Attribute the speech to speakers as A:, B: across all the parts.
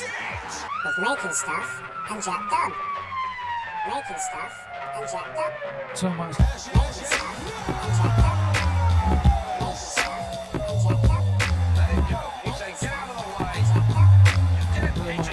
A: With making stuff and jacked up. Making stuff and jacked up.
B: So much.
A: Making stuff and jacked up. Making stuff and jacked up.
C: Let it go. You say get out of the way.
A: And jacked up.
C: You dead DJ.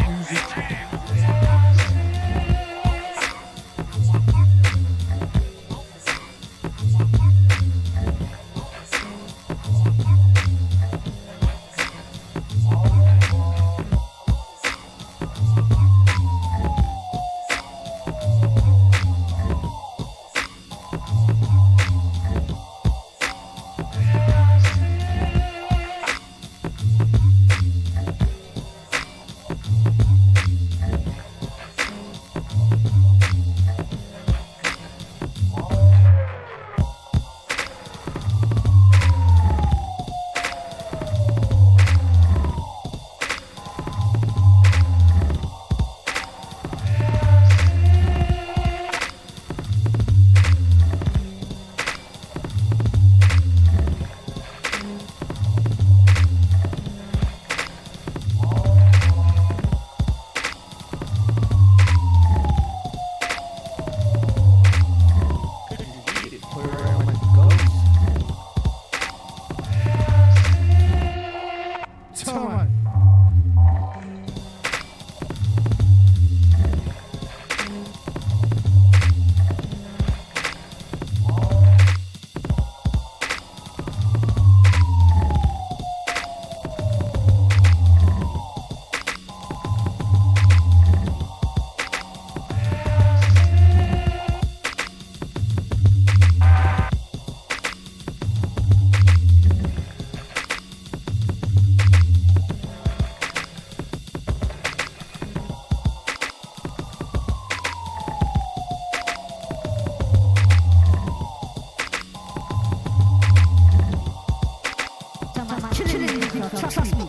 B: Trust me.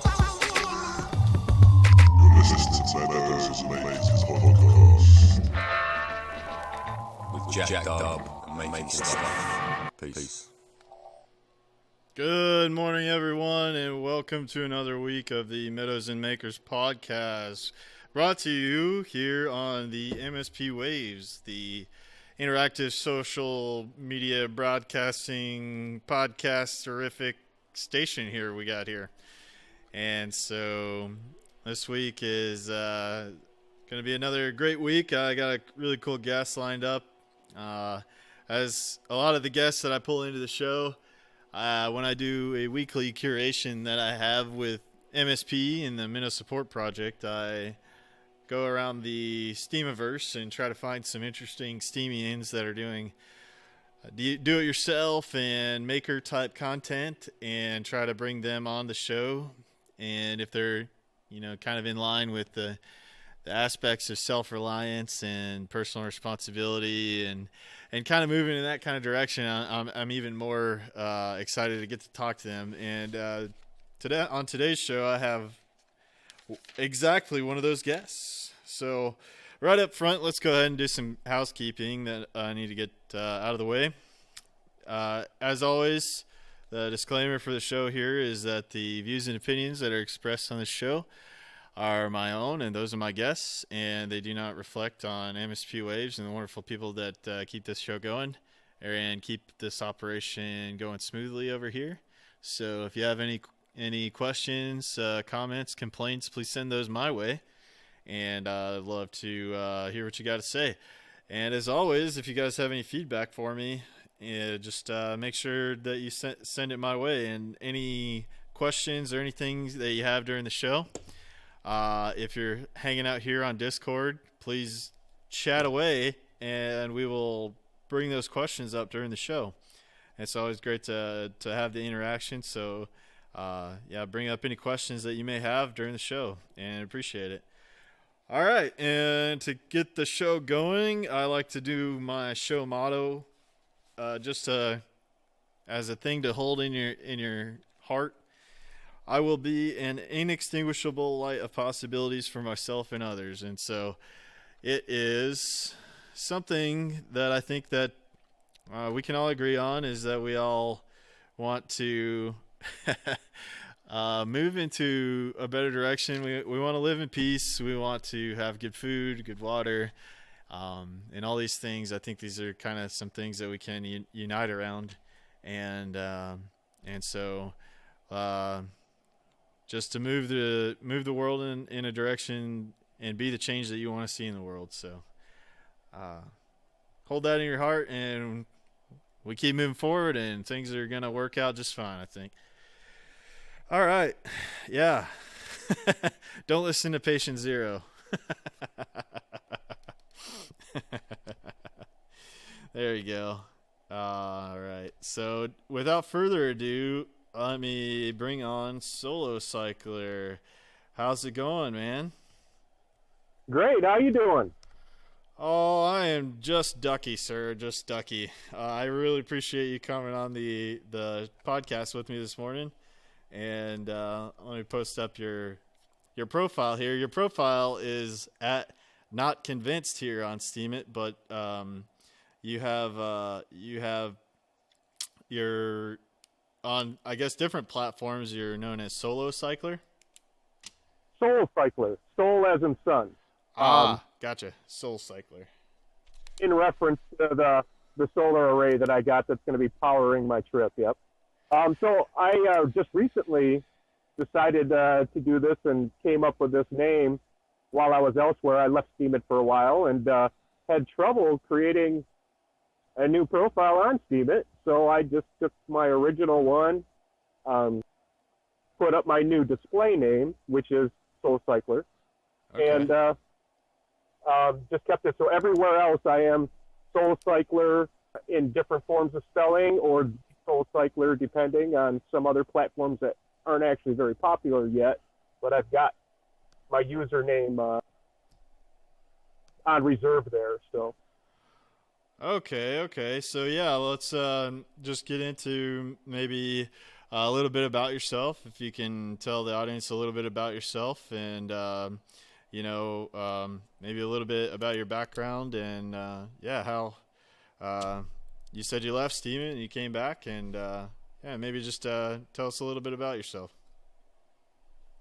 D: You're listening to Meadows Makers Podcast.
E: With Jack Dub and making stuff. Peace.
F: Good morning, everyone, and welcome to another week of the Meadows and Makers Podcast, brought to you here on the MSP Waves, the interactive social media broadcasting podcast terrific station here we got here. And so this week is going to be another great week. I got a really cool guest lined up. As a lot of the guests that I pull into the show, when I do a weekly curation that I have with MSP and the Minnow Support Project, I go around the Steemiverse and try to find some interesting Steemians that are doing do-it-yourself and maker-type content and try to bring them on the show. And if they're, kind of in line with the aspects of self-reliance and personal responsibility and kind of moving in that kind of direction, I'm even more excited to get to talk to them. And on today's show, I have exactly one of those guests. So right up front, let's go ahead and do some housekeeping that I need to get out of the way. As always, the disclaimer for the show here is that the views and opinions that are expressed on the show are my own and those of my guests, and they do not reflect on MSP Waves and the wonderful people that keep this show going and keep this operation going smoothly over here. So if you have any questions, comments, complaints, please send those my way, and I'd love to hear what you got to say. And as always, if you guys have any feedback for me, just make sure that you send it my way. And any questions or anything that you have during the show, if you're hanging out here on Discord, please chat away, and we will bring those questions up during the show. It's always great to have the interaction. So, bring up any questions that you may have during the show, and appreciate it. All right, and to get the show going, I like to do my show motto, as a thing to hold in your heart. I will be an inextinguishable light of possibilities for myself and others. And so it is something that I think that we can all agree on, is that we all want to move into a better direction. We want to live in peace. We want to have good food, good water, and all these things. I think these are kind of some things that we can unite around, and so just to move the world in a direction and be the change that you want to see in the world. So hold that in your heart, and we keep moving forward, and things are gonna work out just fine, I think. All right, yeah. Don't listen to patient zero. There you go. All right. So without further ado, let me bring on solcycler. How's it going, man?
B: Great. How you doing?
F: Oh, I am just ducky, sir. Just ducky. I really appreciate you coming on the podcast with me this morning. And let me post up your profile here. Your profile is at Not Convinced here on Steemit, but you have your on, I guess, different platforms. You're known as solcycler.
B: Solcycler. Soul as in sun.
F: Gotcha. Solcycler.
B: In reference to the solar array that I got that's going to be powering my trip. Yep. So I just recently decided to do this and came up with this name while I was elsewhere. I left Steemit for a while and had trouble creating a new profile on Steemit. So I just took my original one, put up my new display name, which is solcycler,
F: Okay.
B: and just kept it. So everywhere else I am solcycler in different forms of spelling, or solcycler depending on some other platforms that aren't actually very popular yet, but I've got my username on reserve there. So
F: Okay. So yeah, let's just get into maybe a little bit about yourself. If you can tell the audience a little bit about yourself, and maybe a little bit about your background, and how you said you left Steemit and you came back, and maybe just tell us a little bit about yourself.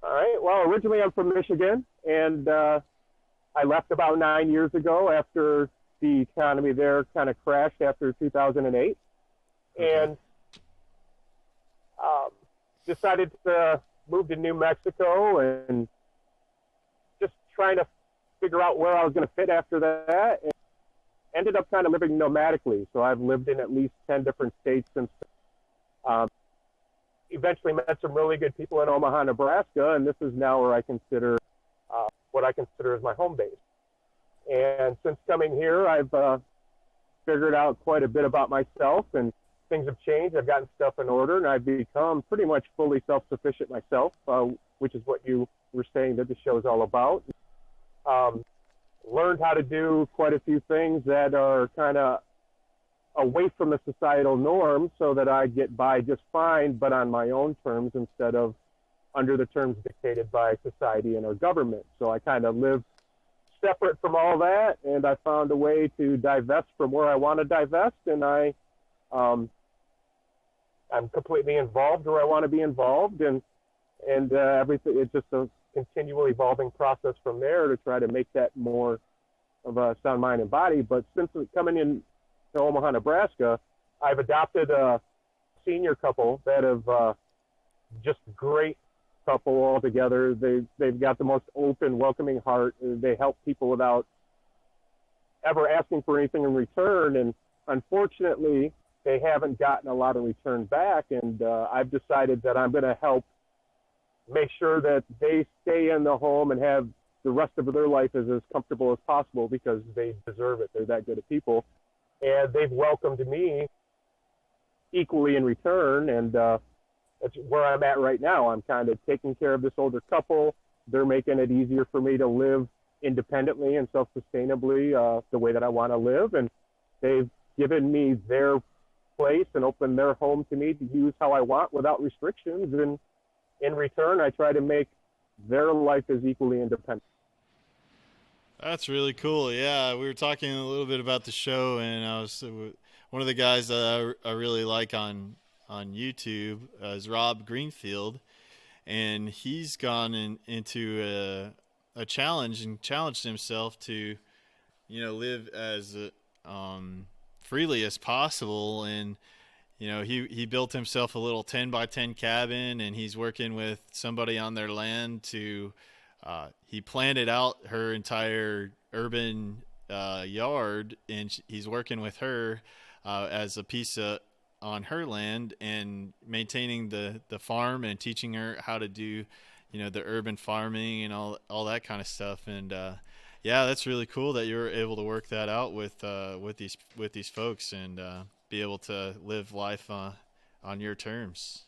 B: all right. Well, originally I'm from Michigan, and I left about 9 years ago after the economy there kind of crashed after 2008, and decided to move to New Mexico and just trying to figure out where I was going to fit after that, and ended up kind of living nomadically. So I've lived in at least 10 different states since. Eventually met some really good people in Omaha, Nebraska, and this is now where I consider what I consider as my home base. And since coming here, I've figured out quite a bit about myself, and things have changed. I've gotten stuff in order, and I've become pretty much fully self-sufficient myself, which is what you were saying that the show is all about. Learned how to do quite a few things that are kind of away from the societal norm so that I get by just fine, but on my own terms instead of under the terms dictated by society and our government. So I kind of live separate from all that, and I found a way to divest from where I want to divest, and I'm completely involved where I want to be involved, and everything. It's just a continual evolving process from there to try to make that more of a sound mind and body. But since coming in to Omaha, Nebraska, I've adopted a senior couple that have just great couple altogether. They've got the most open, welcoming heart. They help people without ever asking for anything in return, and unfortunately, they haven't gotten a lot of return back. And I've decided that I'm going to help make sure that they stay in the home and have the rest of their life is as comfortable as possible, because they deserve it. They're that good of people, and they've welcomed me equally in return, and that's where I'm at right now. I'm kind of taking care of this older couple. They're making it easier for me to live independently and self-sustainably the way that I want to live, and they've given me their place and opened their home to me to use how I want without restrictions, and in return, I try to make their life as equally independent.
F: That's really cool. Yeah, we were talking a little bit about the show, and I was one of the guys that I really like on YouTube is Rob Greenfield, and he's gone into a challenge and challenged himself to, live as freely as possible. And he built himself a little 10 by 10 cabin, and he's working with somebody on their land to he planted out her entire urban yard, and he's working with her as a piece on her land, and maintaining the farm and teaching her how to do the urban farming and all that kind of stuff. And yeah, that's really cool that you were able to work that out with these folks, and be able to live life on your terms.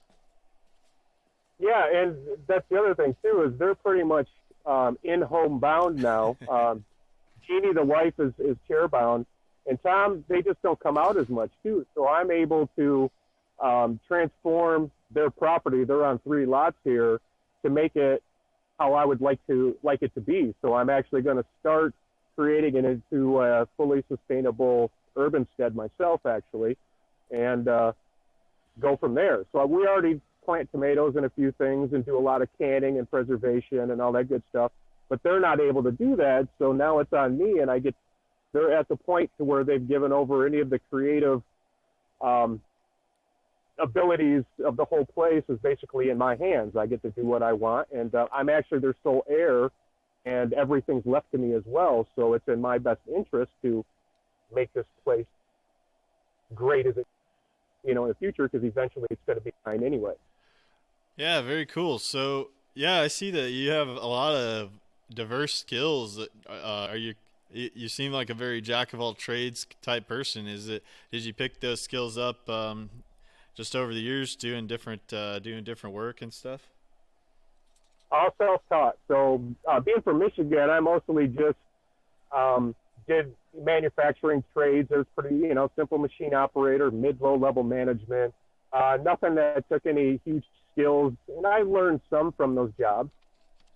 B: Yeah, and that's the other thing too, is they're pretty much in homebound now. Jeannie, the wife, is chairbound, and Tom, they just don't come out as much too. So I'm able to transform their property. They're on 3 lots here, to make it how I would like it to be. So I'm actually going to start creating it into a fully sustainable urban stead myself, actually, and go from there. So we already plant tomatoes and a few things, and do a lot of canning and preservation and all that good stuff. But they're not able to do that, so now it's on me, and they're at the point to where they've given over any of the creative abilities of the whole place is basically in my hands. I get to do what I want, and I'm actually their sole heir, and everything's left to me as well. So it's in my best interest to make this place great as it, in the future, because eventually it's going to be mine anyway.
F: Yeah, very cool. So yeah, I see that you have a lot of diverse skills. You seem like a very jack of all trades type person. Did you pick those skills up just over the years, doing different work and stuff?
B: All self-taught. So being from Michigan, I mostly just did manufacturing trades. There's pretty, simple machine operator, mid-low level management. Nothing that took any huge skills, and I learned some from those jobs.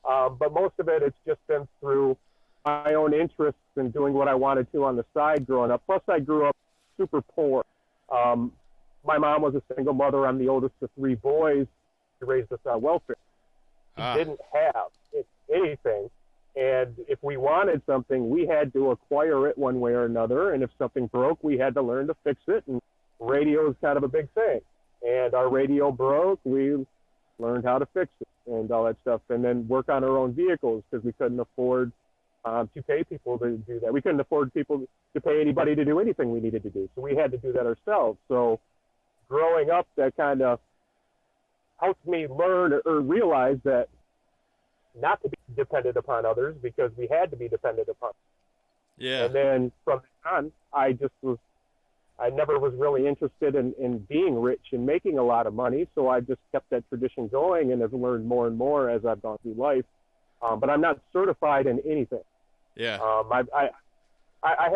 B: But most of it's just been through my own interests and doing what I wanted to on the side growing up. Plus, I grew up super poor. My mom was a single mother. I'm the oldest of 3 boys. She raised us on welfare. We didn't have anything. And if we wanted something, we had to acquire it one way or another. And if something broke, we had to learn to fix it. And radio is kind of a big thing. And our radio broke. We learned how to fix it and all that stuff. And then work on our own vehicles, because we couldn't afford to pay people to do that. We couldn't afford people to pay anybody to do anything we needed to do. So we had to do that ourselves. So growing up, that kind of helped me learn or realize that not to be dependent upon others, because we had to be dependent upon them.
F: Yeah.
B: And then from then on, I never was really interested in being rich and making a lot of money. So I just kept that tradition going, and have learned more and more as I've gone through life. But I'm not certified in anything.
F: Yeah.
B: I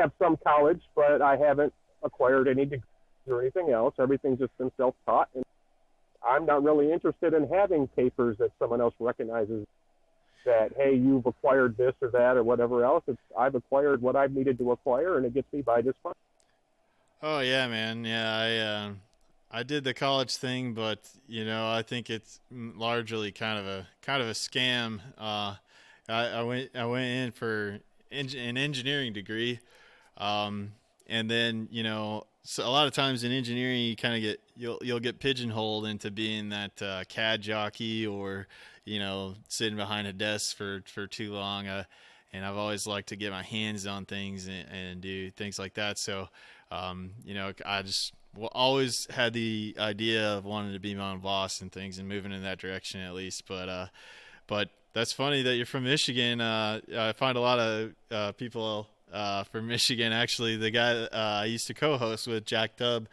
B: have some college, but I haven't acquired any degrees or anything else. Everything's just been self-taught, and I'm not really interested in having papers that someone else recognizes that, hey, you've acquired this or that or whatever else. I've acquired what I've needed to acquire, and it gets me by just fine. Oh
F: yeah, man. Yeah, I did the college thing, but I think it's largely kind of a scam. I went in for an engineering degree, and then so a lot of times in engineering you kind of you'll get pigeonholed into being that CAD jockey, or sitting behind a desk for too long. And I've always liked to get my hands on things and do things like that. So I just always had the idea of wanting to be my own boss and things, and moving in that direction at least. But that's funny that you're from Michigan. I find a lot of people from Michigan. Actually, the guy I used to co-host with, Jack Dubb,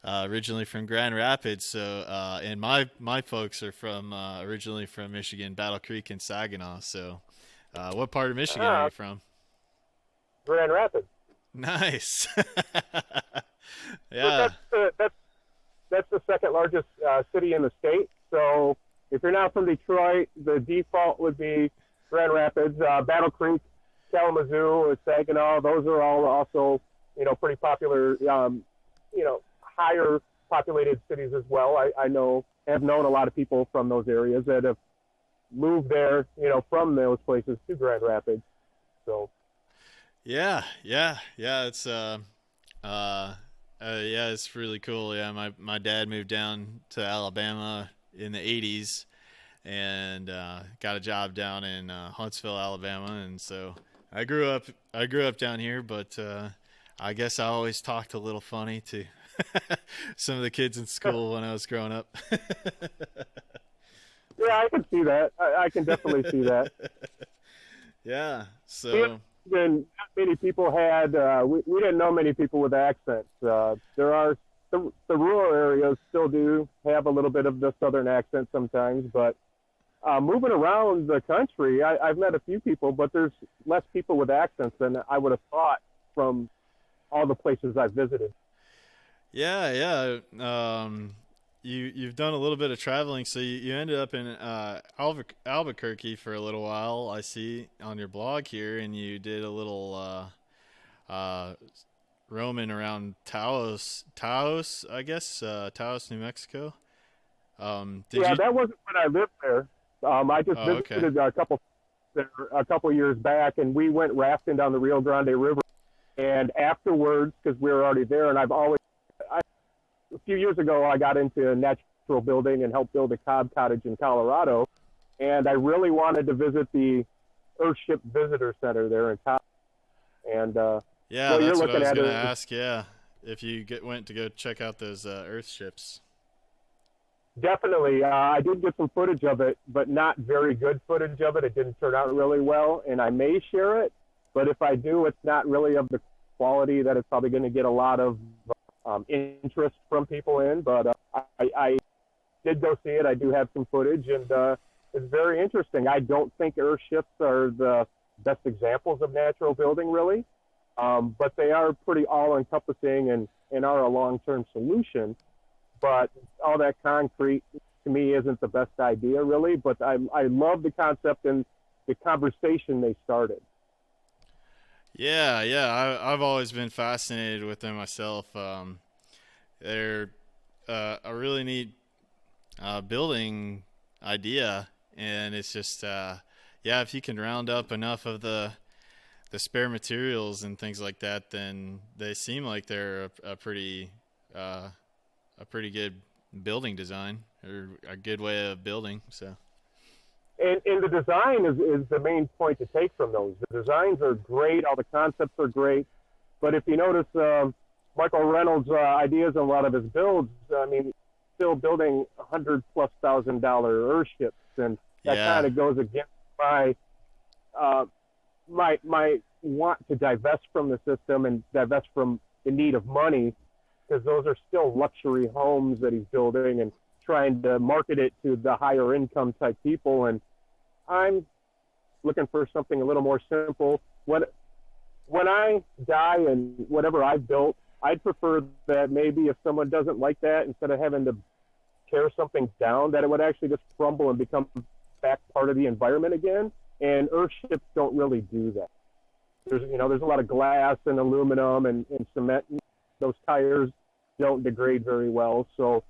F: originally from Grand Rapids. So and my folks are originally from Michigan, Battle Creek and Saginaw. So what part of Michigan are you from?
B: Grand Rapids.
F: Nice. Yeah.
B: That's the second largest city in the state. So if you're not from Detroit, the default would be Grand Rapids, Battle Creek, Kalamazoo, Saginaw. Those are all also, pretty popular, higher populated cities as well. I have known a lot of people from those areas that have move there, from those places to Grand Rapids. So
F: Yeah, it's yeah, it's really cool. Yeah, my dad moved down to Alabama in the '80s and got a job down in Huntsville, Alabama, and so I grew up down here, but I guess I always talked a little funny to some of the kids in school when I was growing up.
B: yeah, I can see that. I can definitely see that.
F: Yeah, so
B: And not many people had. We didn't know many people with accents. There are the rural areas still do have a little bit of the southern accent sometimes, but moving around the country, I've met a few people, but there's less people with accents than I would have thought from all the places I've visited.
F: yeah. You've done a little bit of traveling, so you ended up in Albuquerque for a little while. I see on your blog here, and you did a little roaming around Taos, I guess, Taos, New Mexico.
B: That wasn't when I lived there. I just visited a couple years back, and we went rafting down the Rio Grande River. And afterwards, because we were already there, and a few years ago, I got into natural building and helped build a cob cottage in Colorado. And I really wanted to visit the Earthship Visitor Center there in Taos. And
F: yeah,
B: well,
F: that's
B: you're
F: what I was
B: looking
F: going to
B: at
F: ask. Yeah, if you went to go check out those Earth ships.
B: Definitely. I did get some footage of it, but not very good footage of it. It didn't turn out really well, and I may share it. But if I do, it's not really of the quality that it's probably going to get a lot of interest from people in. But I did go see it. I do have some footage, and it's very interesting. I don't think Earthships are the best examples of natural building, really, but they are pretty all-encompassing and are a long-term solution. But all that concrete, to me, isn't the best idea, really. But I love the concept and the conversation they started.
F: Yeah. I've always been fascinated with them myself. They're a really neat building idea, and it's just if you can round up enough of the spare materials and things like that, then they seem like they're a pretty good building design, or a good way of building. So.
B: And the design is the main point to take from those. The designs are great. All the concepts are great. But if you notice, Michael Reynolds' ideas on a lot of his builds, I mean, still building $100,000+ Earthships, and that kind of goes against my want to divest from the system and divest from the need of money, because those are still luxury homes that he's building and trying to market it to the higher income type people. And I'm looking for something a little more simple. When I die and whatever I've built, I'd prefer that maybe if someone doesn't like that, instead of having to tear something down, that it would actually just crumble and become back part of the environment again. And Earthships don't really do that. There's a lot of glass and aluminum and cement. Those tires don't degrade very well. So,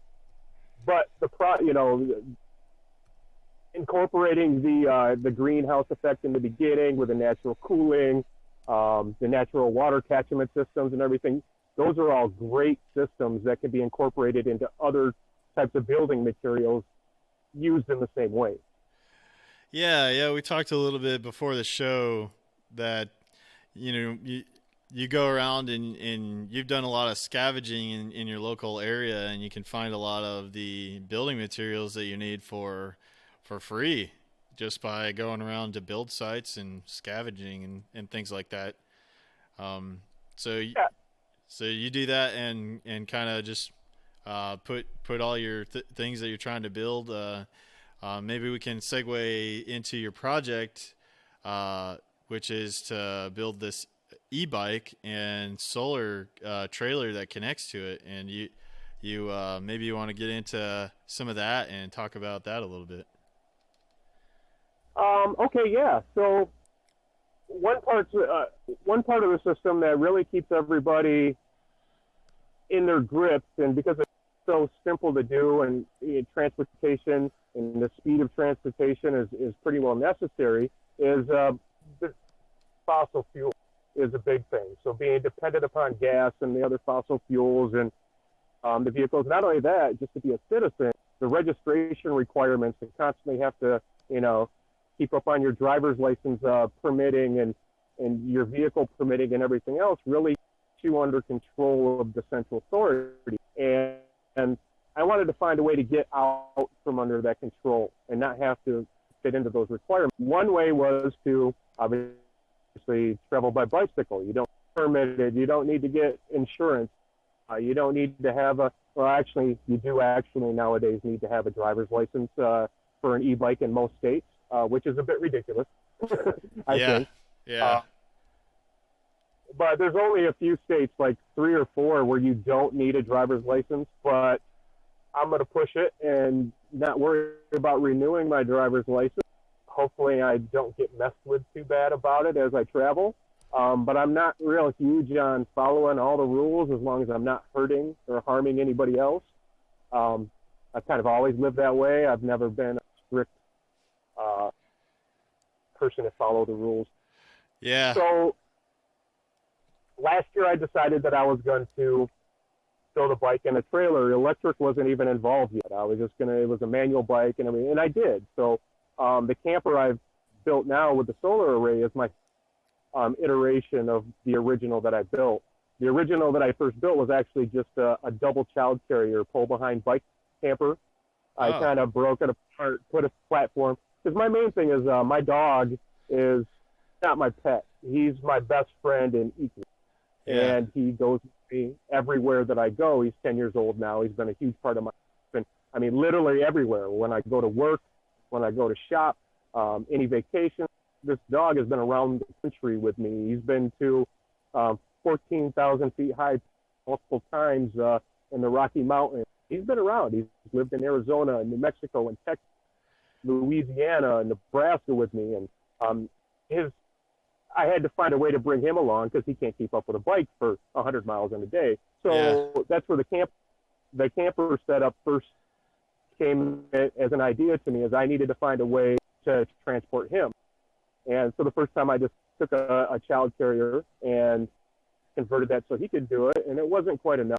B: but incorporating the greenhouse effect in the beginning with the natural cooling, the natural water catchment systems and everything, those are all great systems that can be incorporated into other types of building materials used in the same way.
F: Yeah, we talked a little bit before the show that you go around and you've done a lot of scavenging in your local area, and you can find a lot of the building materials that you need for free just by going around to build sites and scavenging and things like that. So you do that and kind of just put all your things that you're trying to build. Maybe we can segue into your project, which is to build this e-bike and solar trailer that connects to it. And you maybe you want to get into some of that and talk about that a little bit.
B: Okay, yeah. So one part of the system that really keeps everybody in their grips, and because it's so simple to do, and transportation and the speed of transportation is pretty well necessary, is the fossil fuel is a big thing. So being dependent upon gas and the other fossil fuels and the vehicles. Not only that, just to be a citizen, the registration requirements to constantly have to, keep up on your driver's license permitting and your vehicle permitting and everything else really puts you under control of the central authority. And I wanted to find a way to get out from under that control and not have to fit into those requirements. One way was to obviously travel by bicycle. You don't permit it. You don't need to get insurance. You don't need to have you do actually nowadays need to have a driver's license for an e-bike in most states, which is a bit ridiculous, I think.
F: Yeah.
B: But there's only a few states, like 3 or 4, where you don't need a driver's license. But I'm going to push it and not worry about renewing my driver's license. Hopefully I don't get messed with too bad about it as I travel. But I'm not real huge on following all the rules as long as I'm not hurting or harming anybody else. I've kind of always lived that way. I've never been a strict person to follow the rules.
F: Yeah.
B: So last year I decided that I was going to throw the bike in a trailer. Electric wasn't even involved yet. I was just it was a manual bike and everything, and I did. So the camper I've built now with the solar array is my iteration of the original that I built. The original that I first built was actually just a double child carrier pull behind bike camper. I kind of broke it apart, put a platform. Because my main thing is my dog is not my pet. He's my best friend and equal.
F: Yeah.
B: And he goes with me everywhere that I go. He's 10 years old now. He's been a huge part of my life. I mean, literally everywhere. When I go to work, when I go to shop, any vacation, this dog has been around the country with me. He's been to 14,000 feet high multiple times in the Rocky Mountains. He's been around. He's lived in Arizona and New Mexico and Texas, Louisiana and Nebraska with me. And I had to find a way to bring him along because he can't keep up with a bike for 100 miles in a day. So that's where the camper setup first came as an idea to me, as I needed to find a way to transport him. And so the first time I just took a child carrier and converted that so he could do it, and it wasn't quite enough.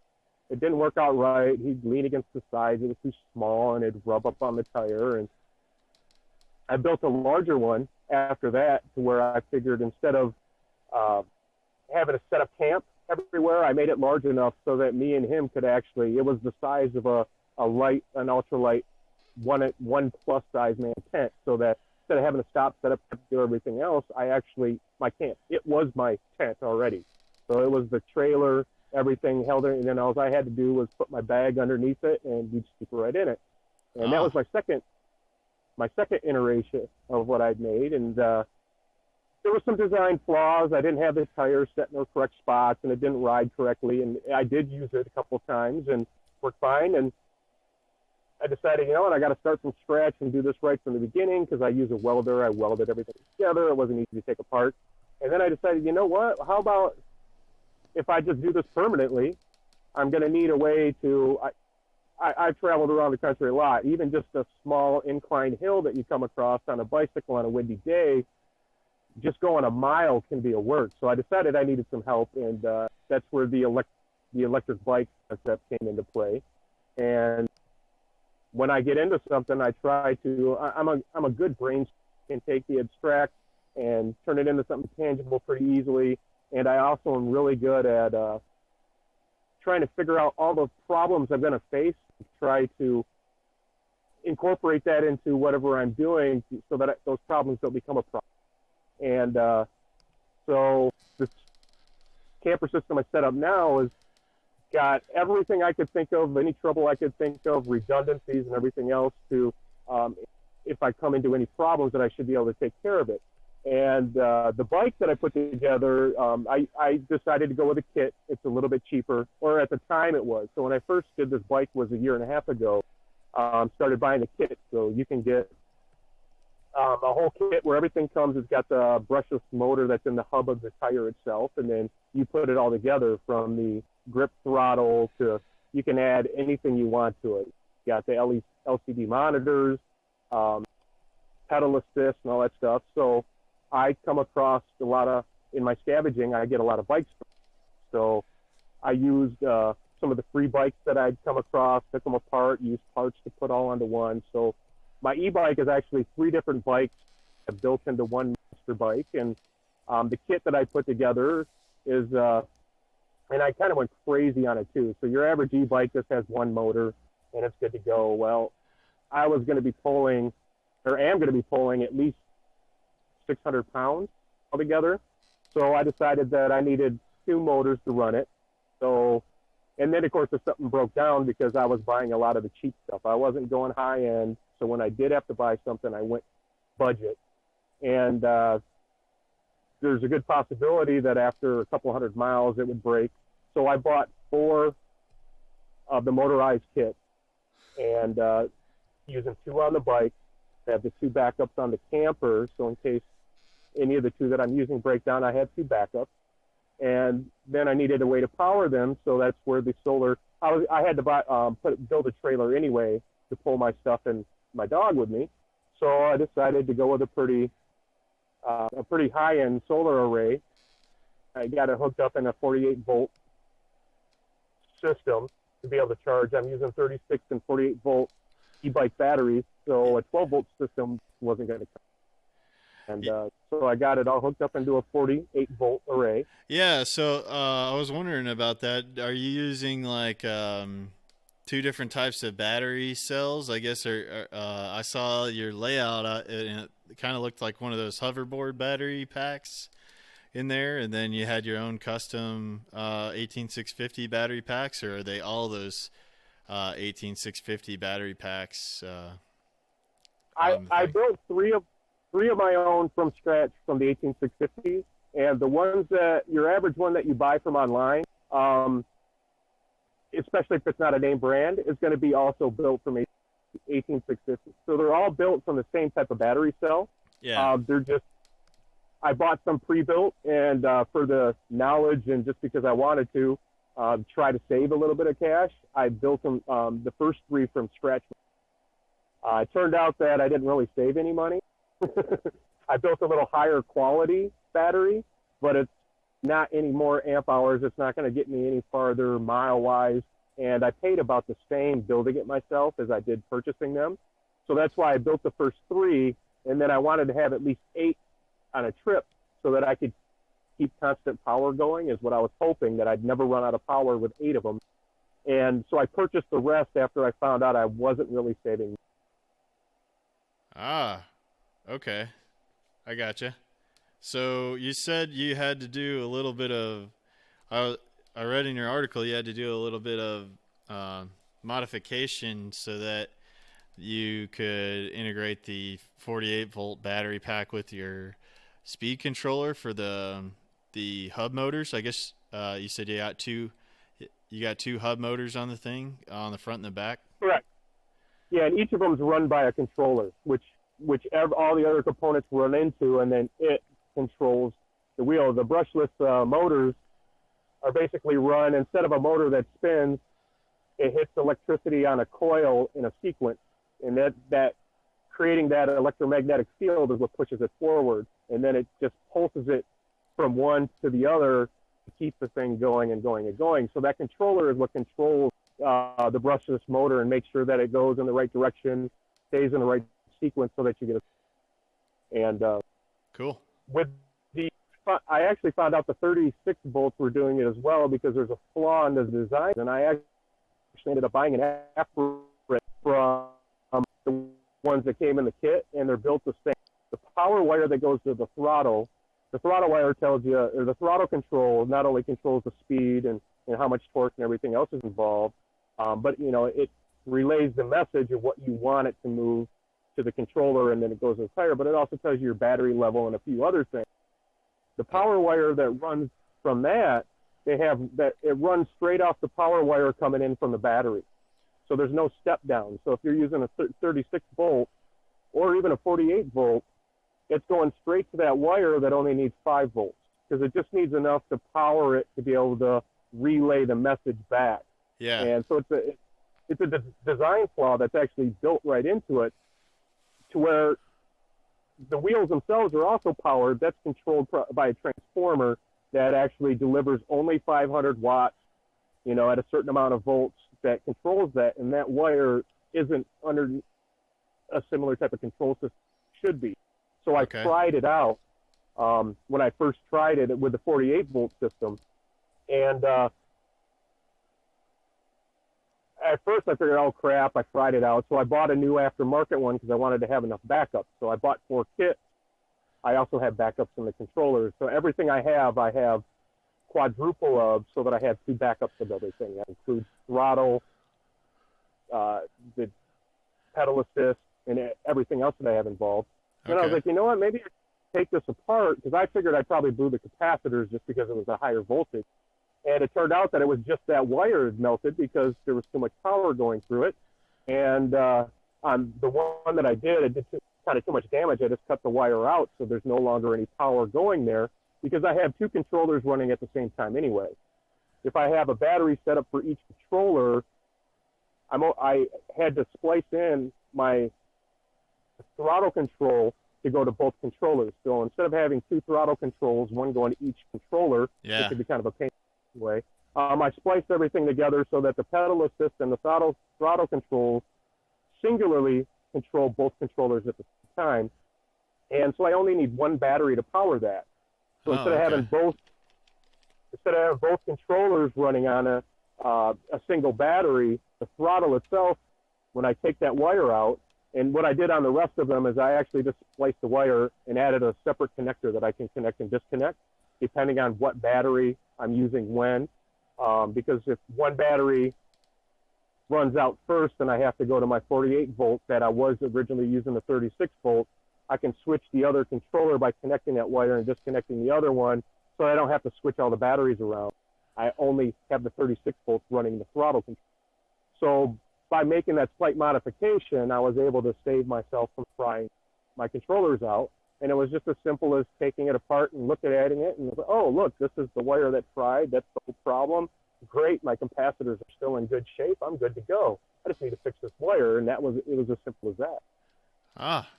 B: It didn't work out right. He'd lean against the sides. It was too small, and it'd rub up on the tire. And I built a larger one after that to where I figured instead of having to set up camp everywhere, I made it large enough so that me and him could actually, it was the size of an ultralight, one plus size man tent, so that instead of having to stop, set up, do everything else, my camp, it was my tent already. So it was the trailer, everything held it, and then all I had to do was put my bag underneath it and you'd sleep right in it. And that was my second iteration of what I'd made. And there were some design flaws. I didn't have the tires set in the correct spots, and it didn't ride correctly. And I did use it a couple of times and worked fine. And I decided, I got to start from scratch and do this right from the beginning because I use a welder. I welded everything together. It wasn't easy to take apart. And then I decided, what? How about if I just do this permanently? I'm going to need a way to. I've traveled around the country a lot. Even just a small incline hill that you come across on a bicycle on a windy day, just going a mile can be a work. So I decided I needed some help, and that's where the electric bike concept came into play. And when I get into something, I try to. I'm a good brain, can take the abstract and turn it into something tangible pretty easily. And I also am really good at trying to figure out all the problems I'm going to face, try to incorporate that into whatever I'm doing so that those problems don't become a problem. And so this camper system I set up now has got everything I could think of, any trouble I could think of, redundancies and everything else to, if I come into any problems, that I should be able to take care of it. And the bike that I put together, I decided to go with a kit. It's a little bit cheaper, or at the time it was. So when I first did this bike was a year and a half ago, started buying the kit. So you can get a whole kit where everything comes. It's got the brushless motor that's in the hub of the tire itself, and then you put it all together from the grip throttle to, you can add anything you want to it. You got the LCD monitors, pedal assist and all that stuff. So I come across in my scavenging, I get a lot of bikes. So I used some of the free bikes that I'd come across, took them apart, used parts to put all onto one. So my e-bike is actually 3 different bikes built into one master bike. And the kit that I put together is, and I kind of went crazy on it too. So your average e-bike just has one motor and it's good to go. Well, I was going to be pulling, or am going to be pulling at least 600 pounds altogether. So I decided that I needed 2 motors to run it. So, and then of course if something broke down, because I was buying a lot of the cheap stuff, I wasn't going high end. So when I did have to buy something, I went budget. And there's a good possibility that after a couple hundred miles it would break. So I bought 4 of the motorized kits, and using 2 on the bike. I have the 2 backups on the camper, so in case any of the 2 that I'm using break down, I have 2 backups. And then I needed a way to power them, so that's where the solar. I had to build a trailer anyway to pull my stuff and my dog with me. So I decided to go with a pretty high-end solar array. I got it hooked up in a 48-volt system to be able to charge. I'm using 36 and 48-volt e-bike batteries, so a 12-volt system wasn't going to come. And so I got it all hooked up into a 48-volt array.
F: Yeah, so I was wondering about that. Are you using like 2 different types of battery cells, I guess? Or I saw your layout, and it kind of looked like one of those hoverboard battery packs in there, and then you had your own custom 18650 battery packs, or are they all those 18650 battery packs?
B: I built three of my own from scratch from the 18650s, and the ones that your average one that you buy from online, especially if it's not a name brand, is going to be also built from 18650. So they're all built from the same type of battery cell.
F: Yeah.
B: I bought some pre-built, and for the knowledge and just because I wanted to try to save a little bit of cash, I built them, the first 3 from scratch. It turned out that I didn't really save any money. I built a little higher quality battery, but it's not any more amp hours. It's not going to get me any farther mile-wise, and I paid about the same building it myself as I did purchasing them. So that's why I built the first 3, and then I wanted to have at least 8 on a trip so that I could keep constant power going, is what I was hoping, that I'd never run out of power with 8 of them. And so I purchased the rest after I found out I wasn't really saving.
F: Okay. I gotcha. So you said you had to do a little bit of, I read in your article, you had to do a little bit of modification so that you could integrate the 48-volt battery pack with your speed controller for the hub motors. I guess you said you got two hub motors on the thing, on the front and the back.
B: Correct. Yeah, and each of them is run by a controller, which all the other components run into, and then it controls the wheel. The brushless motors are basically run, instead of a motor that spins, it hits electricity on a coil in a sequence, and that creating that electromagnetic field is what pushes it forward, and then it just pulses it from one to the other to keep the thing going and going and going. So that controller is what controls the brushless motor and makes sure that it goes in the right direction, stays in the right sequence, so that you get
F: cool.
B: With I actually found out the 36 volts were doing it as well, because there's a flaw in the design, and I actually ended up buying an after from the ones that came in the kit, and they're built the same. The power wire that goes to the throttle wire tells you, or the throttle control not only controls the speed and how much torque and everything else is involved, but it relays the message of what you want it to move to the controller, and then it goes to the tire, but it also tells you your battery level and a few other things. The power wire that runs from that, it runs straight off the power wire coming in from the battery. So there's no step down. So if you're using a 36 volt or even a 48 volt, it's going straight to that wire that only needs 5 volts, because it just needs enough to power it to be able to relay the message back.
F: Yeah.
B: And so it's a design flaw that's actually built right into it to where the wheels themselves are also powered. That's controlled by a transformer that actually delivers only 500 watts, at a certain amount of volts that controls that. And that wire isn't under a similar type of control system should be. So I tried it out when I first tried it with the 48 volt system. And at first I figured, oh crap, I tried it out. So I bought a new aftermarket one because I wanted to have enough backups. So I bought 4 kits. I also have backups in the controllers. So everything I have quadruple of, so that I have 2 backups of everything. That includes throttle, the pedal assist, and everything else that I have involved. And I was like, you know what, maybe I should take this apart, because I figured I probably blew the capacitors just because it was a higher voltage. And it turned out that it was just that wire had melted because there was too much power going through it. And on the one that I did, it did kind of too much damage. I just cut the wire out, so there's no longer any power going there, because I have 2 controllers running at the same time anyway. If I have a battery set up for each controller, I had to splice in my throttle control to go to both controllers. So instead of having 2 throttle controls, one going to each controller, it could be kind of a pain way. I spliced everything together so that the pedal assist and the throttle controls singularly control both controllers at the same time. And so I only need 1 battery to power that. So instead of having both controllers running on a single battery, the throttle itself, when I take that wire out, and what I did on the rest of them is I actually just spliced the wire and added a separate connector that I can connect and disconnect, depending on what battery I'm using when. Because if one battery runs out first and I have to go to my 48 volt that I was originally using the 36 volt, I can switch the other controller by connecting that wire and disconnecting the other one, so I don't have to switch all the batteries around. I only have the 36 volts running the throttle control. So by making that slight modification, I was able to save myself from frying my controllers out. And it was just as simple as taking it apart and looking at it and, oh, look, this is the wire that fried. That's the whole problem. Great, my capacitors are still in good shape. I'm good to go. I just need to fix this wire, and it was as simple as that.
F: Ah,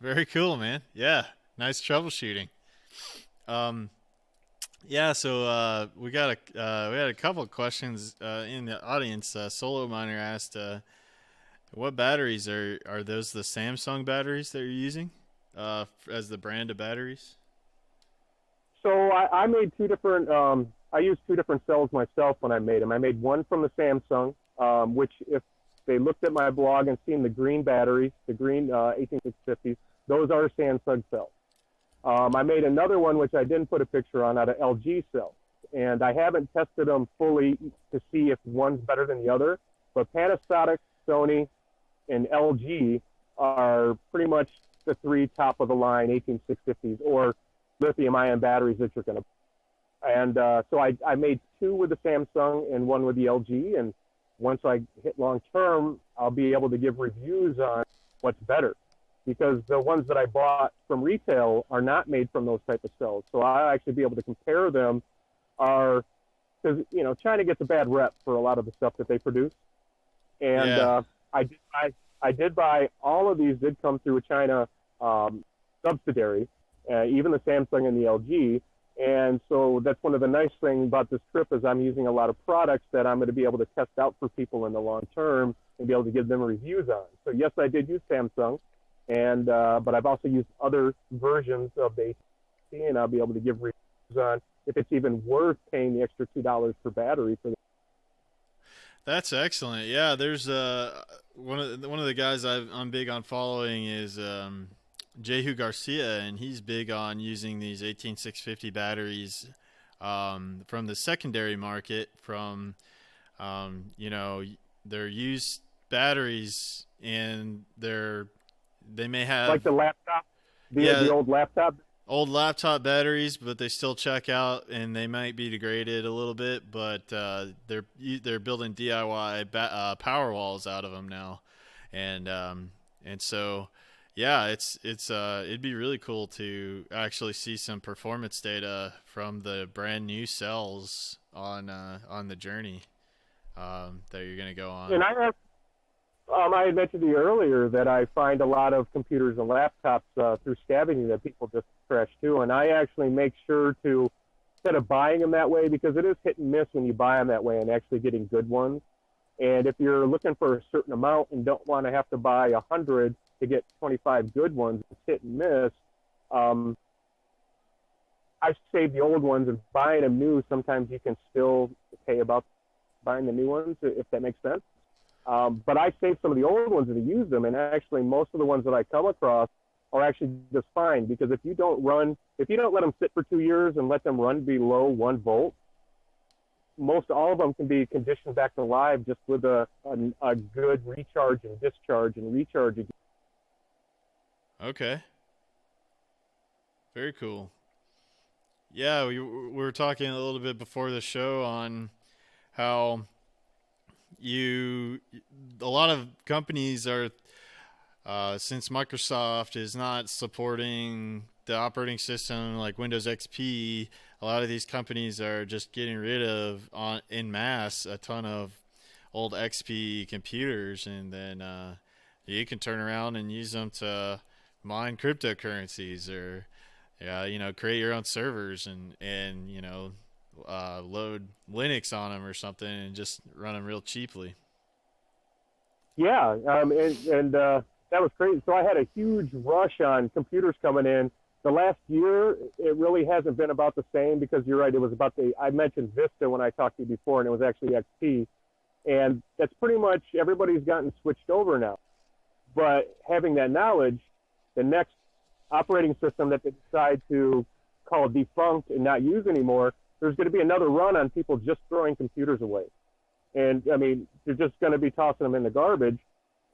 F: very cool, man. Yeah, nice troubleshooting. Yeah, so we had a couple of questions in the audience. Solo Miner asked, what batteries are those? The Samsung batteries that you're using as the brand of batteries?
B: So I made 2 different. I used 2 different cells myself when I made them. I made one from the Samsung, which if they looked at my blog and seen the green batteries, the green 18650s, those are Samsung cells. I made another one, which I didn't put a picture on, out of LG cells. And I haven't tested them fully to see if one's better than the other. But Panasonic, Sony, and LG are pretty much the 3 top-of-the-line 18650s or lithium-ion batteries that you're going to. And so I made 2 with the Samsung and 1 with the LG. And once I hit long-term, I'll be able to give reviews on what's better, because the ones that I bought from retail are not made from those type of cells. So I'll actually be able to compare them. Because, China gets a bad rep for a lot of the stuff that they produce. And I did buy, all of these did come through a China subsidiary, even the Samsung and the LG. And so that's one of the nice things about this trip is I'm using a lot of products that I'm going to be able to test out for people in the long term and be able to give them reviews on. So yes, I did use Samsung, but I've also used other versions of the ATC, and I'll be able to give reviews on if it's even worth paying the extra $2 per battery for.
F: That's excellent. Yeah, there's one of the guys I'm big on following is Jehu Garcia, and he's big on using these 18650 batteries from the secondary market, from they're used batteries, and they may have
B: like the laptop, the old laptop
F: batteries, but they still check out, and they might be degraded a little bit, but they're building DIY power walls out of them now, and so yeah, it'd be really cool to actually see some performance data from the brand new cells on the journey that you're going to go on.
B: And I had mentioned to you earlier that I find a lot of computers and laptops through scavenging that people just trash too, and I actually make sure to, instead of buying them that way, because it is hit and miss when you buy them that way and actually getting good ones. And if you're looking for a certain amount and don't want to have to buy 100 to get 25 good ones, it's hit and miss. I save the old ones, and buying them new, sometimes you can still pay about buying the new ones, if that makes sense. But I save some of the old ones and use them, and actually most of the ones that I come across are actually just fine, because if you don't let them sit for 2 years and let them run below 1 volt, most all of them can be conditioned back to live just with a good recharge and discharge and recharge again.
F: Okay. Very cool. Yeah, we were talking a little bit before the show on how a lot of companies are, since Microsoft is not supporting the operating system like Windows XP, a lot of these companies are just getting rid of en masse a ton of old XP computers, and then you can turn around and use them to mine cryptocurrencies, or create your own servers and load Linux on them or something and just run them real cheaply.
B: Yeah, and that was crazy. So I had a huge rush on computers coming in. The last year, it really hasn't been about the same, because you're right, it was about I mentioned Vista when I talked to you before, and it was actually XP. And that's pretty much, everybody's gotten switched over now. But having that knowledge, the next operating system that they decide to call defunct and not use anymore, there's going to be another run on people just throwing computers away. And, I mean, they're just going to be tossing them in the garbage.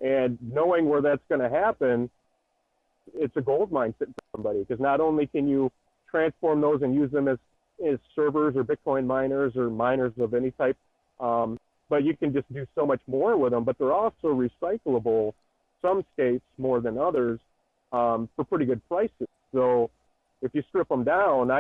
B: And knowing where that's going to happen, it's a gold mine for somebody, because not only can you transform those and use them as servers or Bitcoin miners or miners of any type, but you can just do so much more with them. But they're also recyclable, some states more than others, for pretty good prices. So if you strip them down,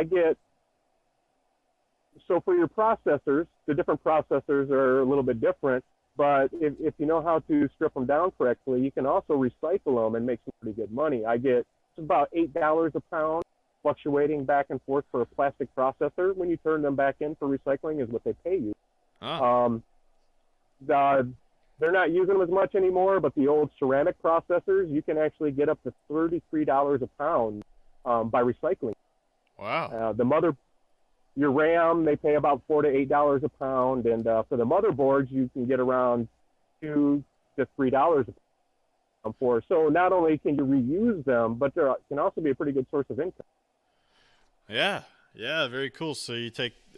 B: so for your processors, the different processors are a little bit different, but if you know how to strip them down correctly, you can also recycle them and make some pretty good money. I get about $8 a pound, fluctuating back and forth for a plastic processor. When you turn them back in for recycling is what they pay you.
F: Oh.
B: They're not using them as much anymore, but the old ceramic processors, you can actually get up to $33 a pound by recycling.
F: Wow.
B: Your RAM, they pay about $4 to $8 a pound, and for the motherboards, you can get around $2 to $3 a pound for. So not only can you reuse them, but they can also be a pretty good source of income.
F: Yeah, very cool. So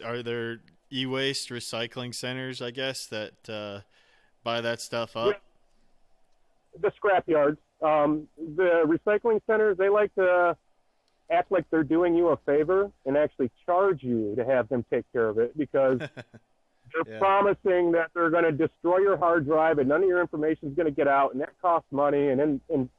F: are there e-waste recycling centers, I guess, that buy that stuff up?
B: The scrap yards. The recycling centers, they like to act like they're doing you a favor and actually charge you to have them take care of it, because they're promising that they're going to destroy your hard drive and none of your information is going to get out, and that costs money. And in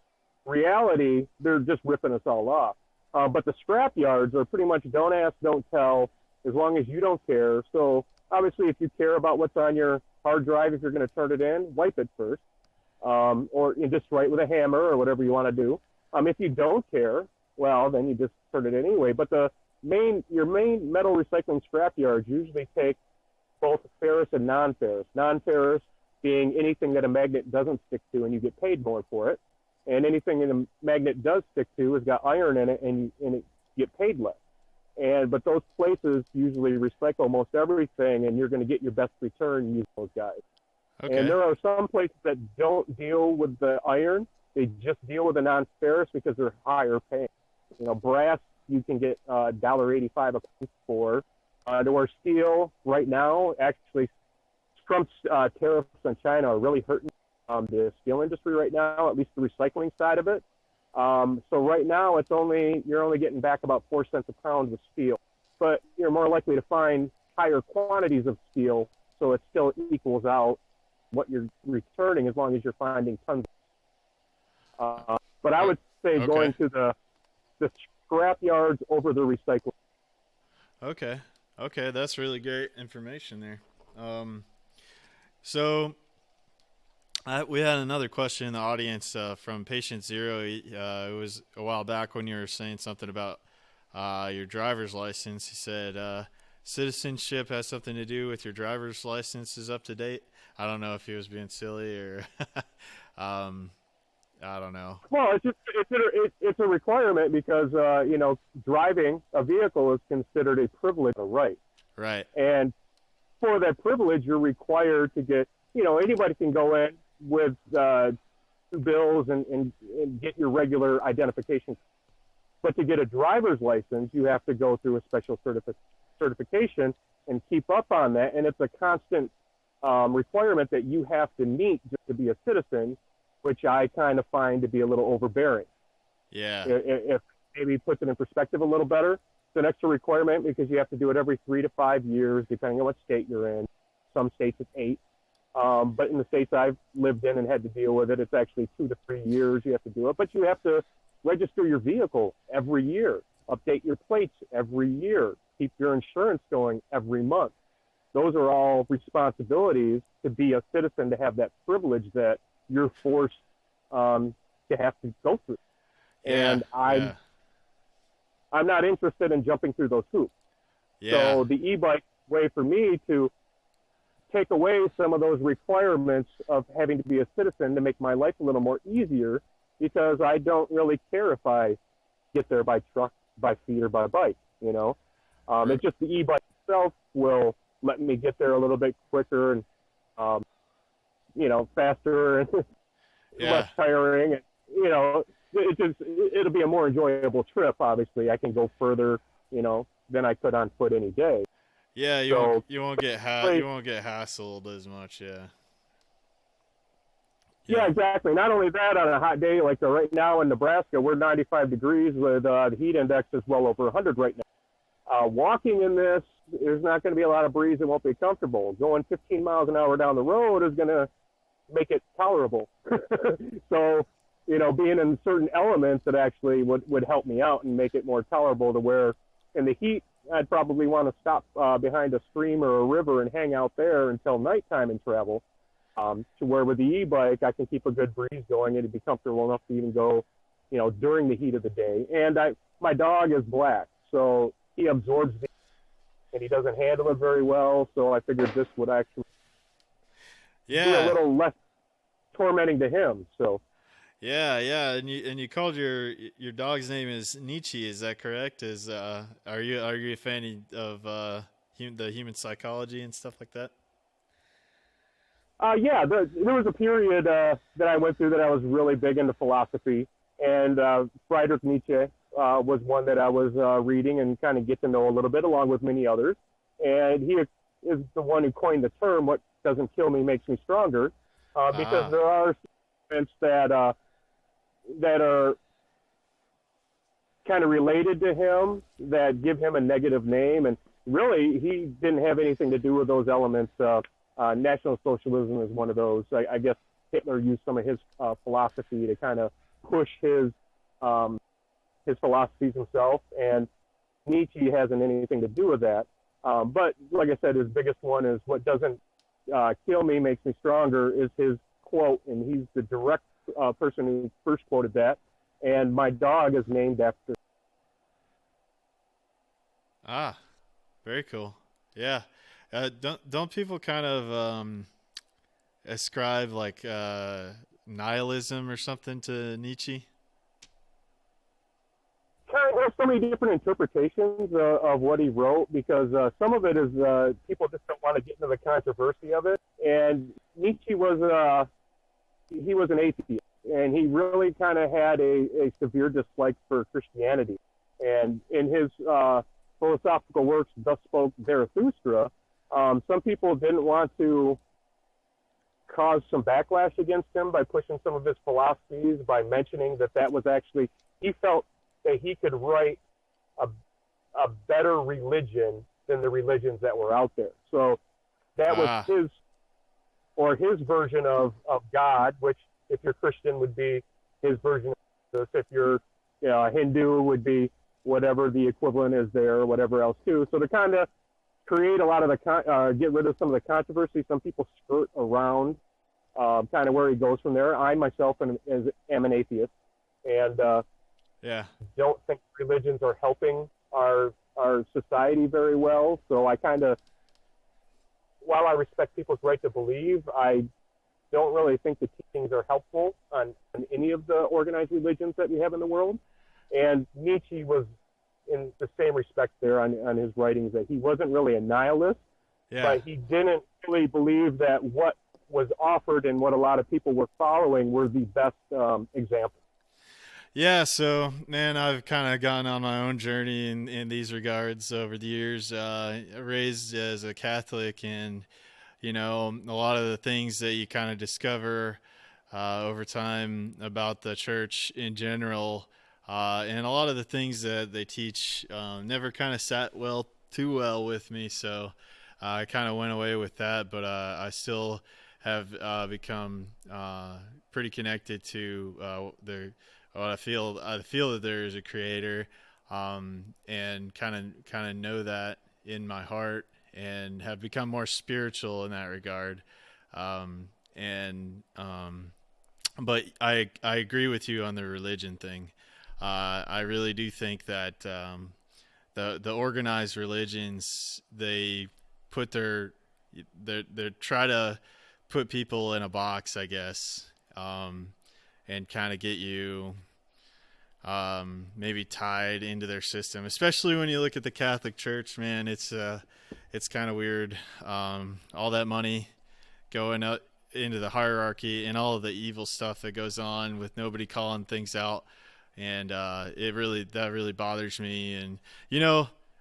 B: reality, they're just ripping us all off. But the scrap yards are pretty much don't ask, don't tell, as long as you don't care. So obviously, if you care about what's on your hard drive, if you're going to turn it in, wipe it first, or just write with a hammer or whatever you want to do. If you don't care, well, then you just turn it in anyway. But your main metal recycling scrap yards usually take both ferrous and non-ferrous. Non-ferrous being anything that a magnet doesn't stick to and you get paid more for it. And anything that a magnet does stick to has got iron in it and you get paid less. But those places usually recycle almost everything, and you're going to get your best return using those guys.
F: Okay.
B: And there are some places that don't deal with the iron. They just deal with the non-ferrous because they're higher paying. Brass, you can get $1.85 a piece for. To where steel right now, actually, Trump's tariffs on China are really hurting the steel industry right now, at least the recycling side of it. So right now, you're only getting back about 4 cents a pound with steel, but you're more likely to find higher quantities of steel, so it still equals out what you're returning as long as you're finding tons. But I would say going to the scrap yards over the recycling.
F: Okay, that's really great information there. So We had another question in the audience from Patient Zero. It was a while back when you were saying something about your driver's license. He said citizenship has something to do with your driver's license is up to date. I don't know if he was being silly or I don't know.
B: Well, it's a requirement because driving a vehicle is considered a privilege, a right.
F: Right.
B: And for that privilege, you're required to get, anybody can go in with bills and get your regular identification. But to get a driver's license, you have to go through a special certification and keep up on that. And it's a constant requirement that you have to meet just to be a citizen, which I kind of find to be a little overbearing.
F: Yeah.
B: If maybe puts it in perspective a little better, it's an extra requirement because you have to do it every 3 to 5 years, depending on what state you're in. Some states it's 8. But in the states I've lived in and had to deal with it, it's actually 2 to 3 years you have to do it. But you have to register your vehicle every year, update your plates every year, keep your insurance going every month. Those are all responsibilities to be a citizen, to have that privilege that you're forced to have to go through.
F: Yeah,
B: and I'm not interested in jumping through those hoops.
F: Yeah.
B: So the e-bike way for me to take away some of those requirements of having to be a citizen to make my life a little more easier, because I don't really care if I get there by truck, by feet, or by bike. It's just the e-bike itself will let me get there a little bit quicker and faster and less tiring. And, it'll be a more enjoyable trip. Obviously, I can go further, than I could on foot any day.
F: Yeah, you won't get hassled as much. Yeah.
B: Yeah, exactly. Not only that, on a hot day like right now in Nebraska, we're 95 degrees with the heat index is well over 100 right now. Walking in this, there's not going to be a lot of breeze. It won't be comfortable. Going 15 miles an hour down the road is going to make it tolerable. So, being in certain elements that actually would help me out and make it more tolerable, to where in the heat, I'd probably want to stop behind a stream or a river and hang out there until nighttime and travel. To where with the e-bike, I can keep a good breeze going and it'd be comfortable enough to even go, during the heat of the day. And my dog is black, so he absorbs the heat and he doesn't handle it very well. So I figured this would actually be a little less tormenting to him. So.
F: Yeah, and you called your dog's name is Nietzsche, is that correct? Are you a fan of the human psychology and stuff like that?
B: Yeah, there was a period that I went through that I was really big into philosophy, and Friedrich Nietzsche was one that I was reading and kind of get to know a little bit, along with many others. And he is the one who coined the term, "What doesn't kill me makes me stronger," because there are events that are kind of related to him that give him a negative name, and really he didn't have anything to do with those elements. National Socialism is one of those. I guess Hitler used some of his philosophy to kind of push his philosophies himself, and Nietzsche hasn't anything to do with that. But like I said, his biggest one is "What doesn't kill me makes me stronger" is his quote, and he's the direct person who first quoted that. And my dog is named after.
F: Very cool. Yeah. Don't people kind of ascribe like nihilism or something to Nietzsche?
B: There's so many different interpretations of what he wrote, because some of it is people just don't want to get into the controversy of it. And Nietzsche was an atheist, and he really kind of had a severe dislike for Christianity. And in his philosophical works, Thus Spoke Zarathustra, some people didn't want to cause some backlash against him by pushing some of his philosophies, by mentioning that was actually, he felt that he could write a better religion than the religions that were out there. So that was his version of God, which if you're Christian would be his version of Jesus. If you're a Hindu would be whatever the equivalent is there, or whatever else too. So to kind of create a lot of get rid of some of the controversy, some people skirt around kind of where he goes from there. I myself am an atheist, and
F: Yeah.
B: don't think religions are helping our society very well. So I kind of, while I respect people's right to believe, I don't really think the teachings are helpful on any of the organized religions that we have in the world. And Nietzsche was in the same respect there on his writings, that he wasn't really a nihilist,
F: Yeah.
B: but he didn't really believe that what was offered and what a lot of people were following were the best examples.
F: Yeah, so man, I've kind of gone on my own journey in these regards over the years. Raised as a Catholic, and a lot of the things that you kind of discover over time about the church in general, and a lot of the things that they teach never kind of sat too well with me. So I kind of went away with that, but I still have become pretty connected to I feel that there is a creator, and kind of know that in my heart, and have become more spiritual in that regard. But I agree with you on the religion thing. I really do think that the organized religions, they put they try to put people in a box, I guess, and kind of get you maybe tied into their system, especially when you look at the Catholic Church. Man, it's kind of weird. All that money going up into the hierarchy, and all of the evil stuff that goes on with nobody calling things out, and that really bothers me. And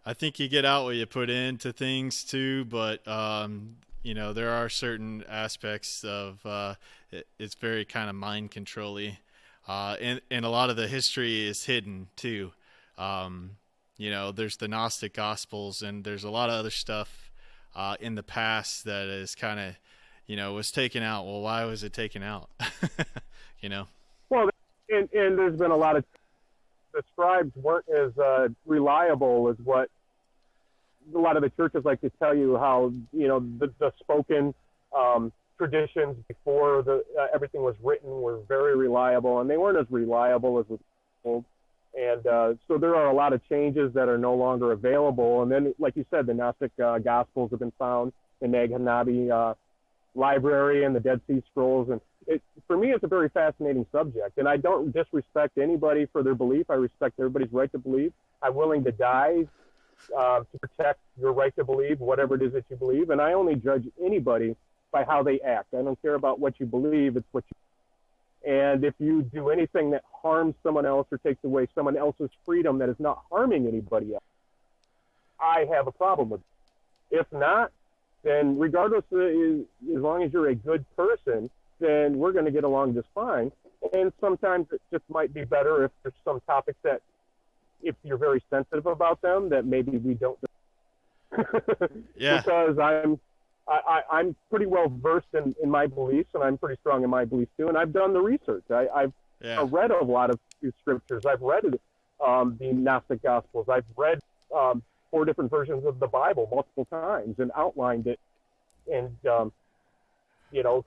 F: I think you get out what you put into things too, but there are certain aspects of it's very kind of mind controlly. And a lot of the history is hidden too. There's the Gnostic Gospels, and there's a lot of other stuff in the past that is kind of, was taken out. Well, why was it taken out?
B: Well, and there's been a lot of, the scribes weren't as reliable as what a lot of the churches like to tell you, how the spoken traditions before everything was written were very reliable, and they weren't as reliable as was told. And so there are a lot of changes that are no longer available. And then, like you said, the Gnostic Gospels have been found in the Nag Hammadi library and the Dead Sea Scrolls. And for me, it's a very fascinating subject. And I don't disrespect anybody for their belief. I respect everybody's right to believe. I'm willing to die to protect your right to believe, whatever it is that you believe. And I only judge anybody by how they act. I don't care about what you believe, it's what you. And if you do anything that harms someone else or takes away someone else's freedom that is not harming anybody else, I have a problem with it. If not, then regardless, as long as you're a good person, then we're going to get along just fine. And sometimes it just might be better if there's some topics that, if you're very sensitive about them, that maybe we don't.
F: Yeah.
B: Because I'm pretty well versed in my beliefs, and I'm pretty strong in my beliefs too. And I've done the research. I've read a lot of scriptures. I've read the Gnostic Gospels. I've read 4 different versions of the Bible multiple times and outlined it, and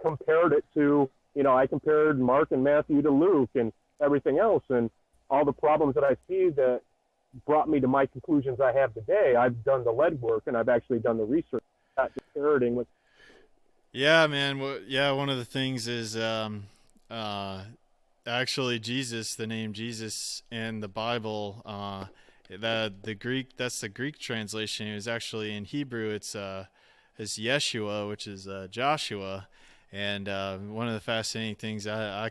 B: compared it to, I compared Mark and Matthew to Luke and everything else, and all the problems that I see that brought me to my conclusions I have today. I've done the lead work, and I've actually done the research. Not just parroting with.
F: Yeah, man. One of the things is actually Jesus, the name Jesus in the Bible, the Greek, that's the Greek translation. It was actually in Hebrew, it's Yeshua, which is Joshua. And one of the fascinating things I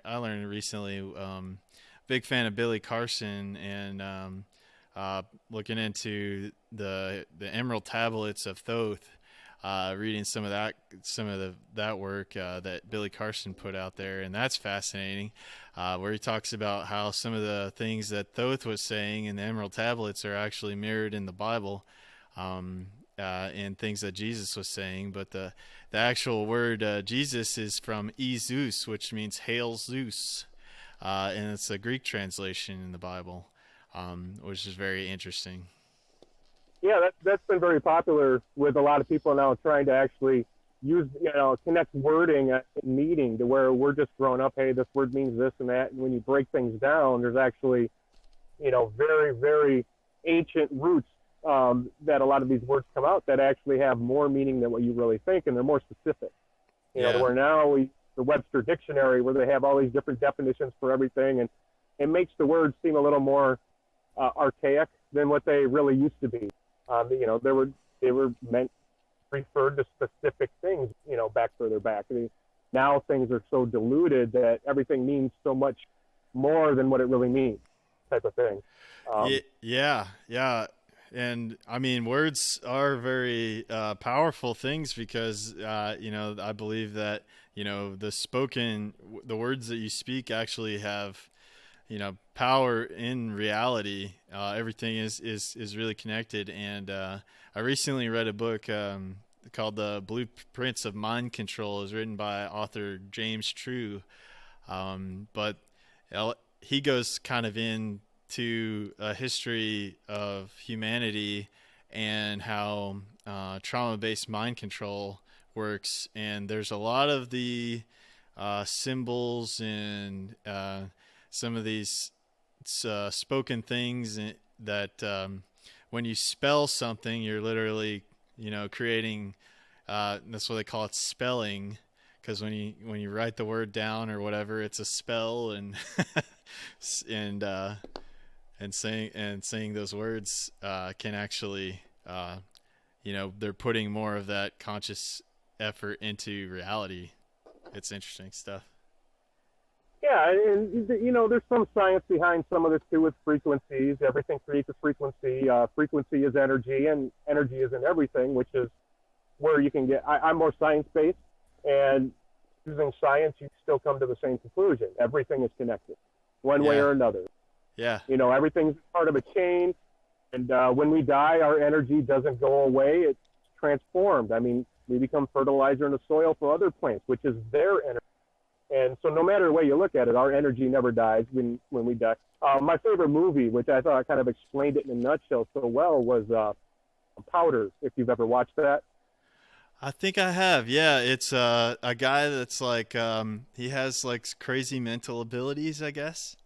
F: learned recently, big fan of Billy Carson, and looking into the Emerald Tablets of Thoth, reading some of that work that Billy Carson put out there, and that's fascinating, where he talks about how some of the things that Thoth was saying in the Emerald Tablets are actually mirrored in the Bible, and things that Jesus was saying. But the actual word Jesus is from Zeus, which means hail Zeus, and it's a Greek translation in the Bible, which is very interesting.
B: Yeah, that's been very popular with a lot of people now, trying to actually use, connect wording at meaning to where we're just growing up, hey, this word means this and that. And when you break things down, there's actually, very, very ancient roots that a lot of these words come out that actually have more meaning than what you really think, and they're more specific. Where now the Webster Dictionary, where they have all these different definitions for everything, and it makes the words seem a little more archaic than what they really used to be. They were meant referred to specific things, back further back. I mean, now things are so diluted that everything means so much more than what it really means, type of thing.
F: Yeah. And I mean, words are very powerful things because, I believe that, the words that you speak actually have, power in reality. Everything is really connected. And I recently read a book called The Blueprints of Mind Control. It was written by author James True. But he goes kind of into a history of humanity and how trauma-based mind control works. And there's a lot of the symbols and some of these spoken things that when you spell something, you're literally, creating, that's what they call it, spelling. Because when you write the word down or whatever, it's a spell, and and saying those words can actually, they're putting more of that conscious effort into reality. It's interesting stuff.
B: Yeah, and there's some science behind some of this too with frequencies. Everything creates a frequency. Frequency is energy, and energy is in everything, which is where you can get. I'm more science-based, and using science, you still come to the same conclusion. Everything is connected, one way or another.
F: Yeah.
B: Everything's part of a chain, and when we die, our energy doesn't go away. It's transformed. I mean, we become fertilizer in the soil for other plants, which is their energy. And so no matter the way you look at it, our energy never dies when we die. My favorite movie, which I thought kind of explained it in a nutshell so well, was Powder, if you've ever watched that.
F: I think I have. Yeah, it's a guy that's like he has like crazy mental abilities, I guess.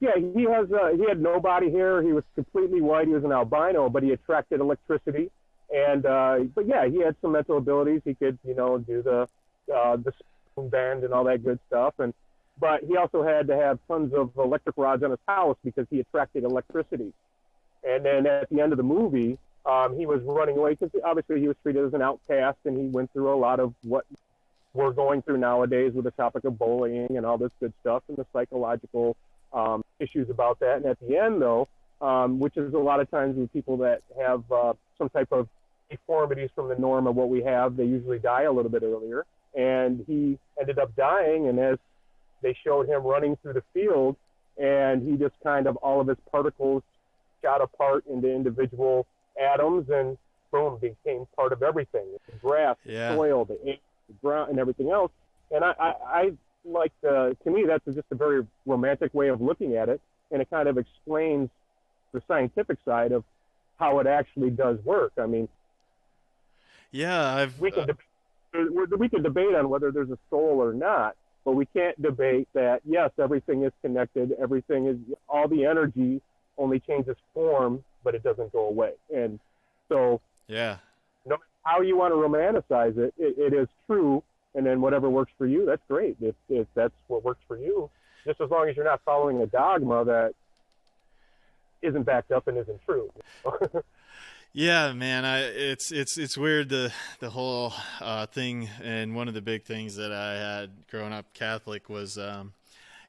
B: Yeah, he had no body hair. He was completely white. He was an albino, but he attracted electricity. And but yeah, he had some mental abilities. He could do the spoon bend and all that good stuff. But he also had to have tons of electric rods on his house because he attracted electricity. And then at the end of the movie, he was running away because obviously he was treated as an outcast, and he went through a lot of what we're going through nowadays with the topic of bullying and all this good stuff and the psychological issues about that. And at the end, though, which is a lot of times with people that have some type of deformities from the norm of what we have, they usually die a little bit earlier. And he ended up dying, and as they showed him running through the field, and he just kind of, all of his particles shot apart into individual atoms, and boom, became part of everything. The grass, the soil, the air, the ground, and everything else. And I like, to me, that's just a very romantic way of looking at it, and it kind of explains the scientific side of how it actually does work. I mean, we can debate on whether there's a soul or not, but we can't debate that, yes, everything is connected, all the energy only changes form, but it doesn't go away. And so, no matter how you want to romanticize it, it is true. And then whatever works for you, that's great. If that's what works for you, just as long as you're not following a dogma that isn't backed up and isn't true.
F: Yeah, man, it's weird, the whole thing. And one of the big things that I had growing up Catholic was,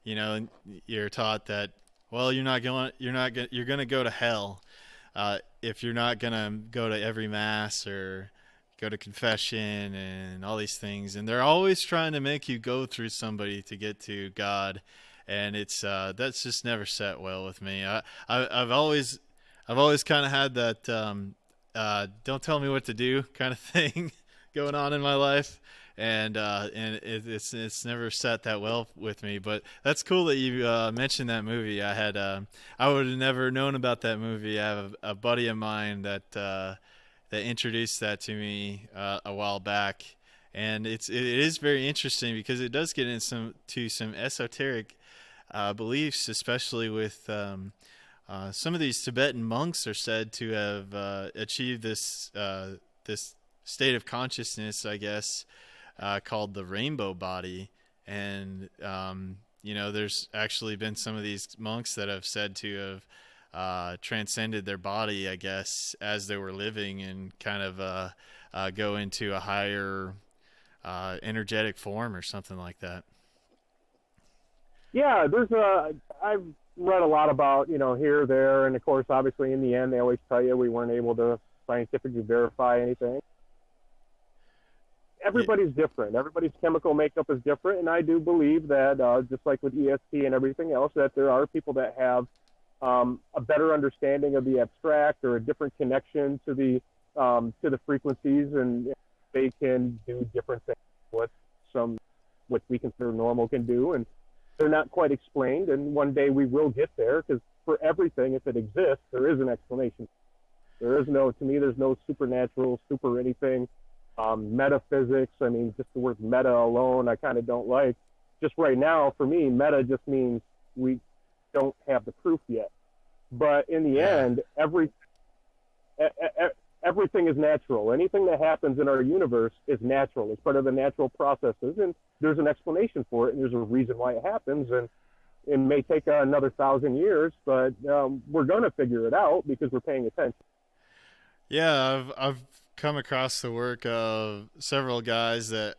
F: you're taught that, well, you're going to go to hell if you're not going to go to every mass or go to confession and all these things. And they're always trying to make you go through somebody to get to God. And it's that's just never set well with me. I've always kind of had that don't tell me what to do kind of thing going on in my life, and it's never set that well with me. But that's cool that you mentioned that movie. I would have never known about that movie. I have a buddy of mine that introduced that to me a while back, And it is very interesting because it does get into some esoteric beliefs, especially with some of these Tibetan monks are said to have achieved this state of consciousness, I guess, called the rainbow body. And there's actually been some of these monks that have said to have transcended their body, I guess, as they were living, and kind of go into a higher energetic form or something like that.
B: Yeah, I've read a lot about, here, there, and of course, obviously in the end, they always tell you we weren't able to scientifically verify anything. Everybody's different. Everybody's chemical makeup is different, and I do believe that, just like with ESP and everything else, that there are people that have a better understanding of the abstract or a different connection to the frequencies, and they can do different things what we consider normal can do, and they're not quite explained. And one day we will get there, because for everything, if it exists, there is an explanation. There's no supernatural, super anything. Metaphysics, I mean, just the word meta alone, I kind of don't like. Just right now, for me, meta just means we don't have the proof yet. But in the end, everything is natural. Anything that happens in our universe is natural. It's part of the natural processes, and there's an explanation for it, and there's a reason why it happens. And it may take another 1,000 years, but we're going to figure it out because we're paying attention.
F: Yeah, I've come across the work of several guys that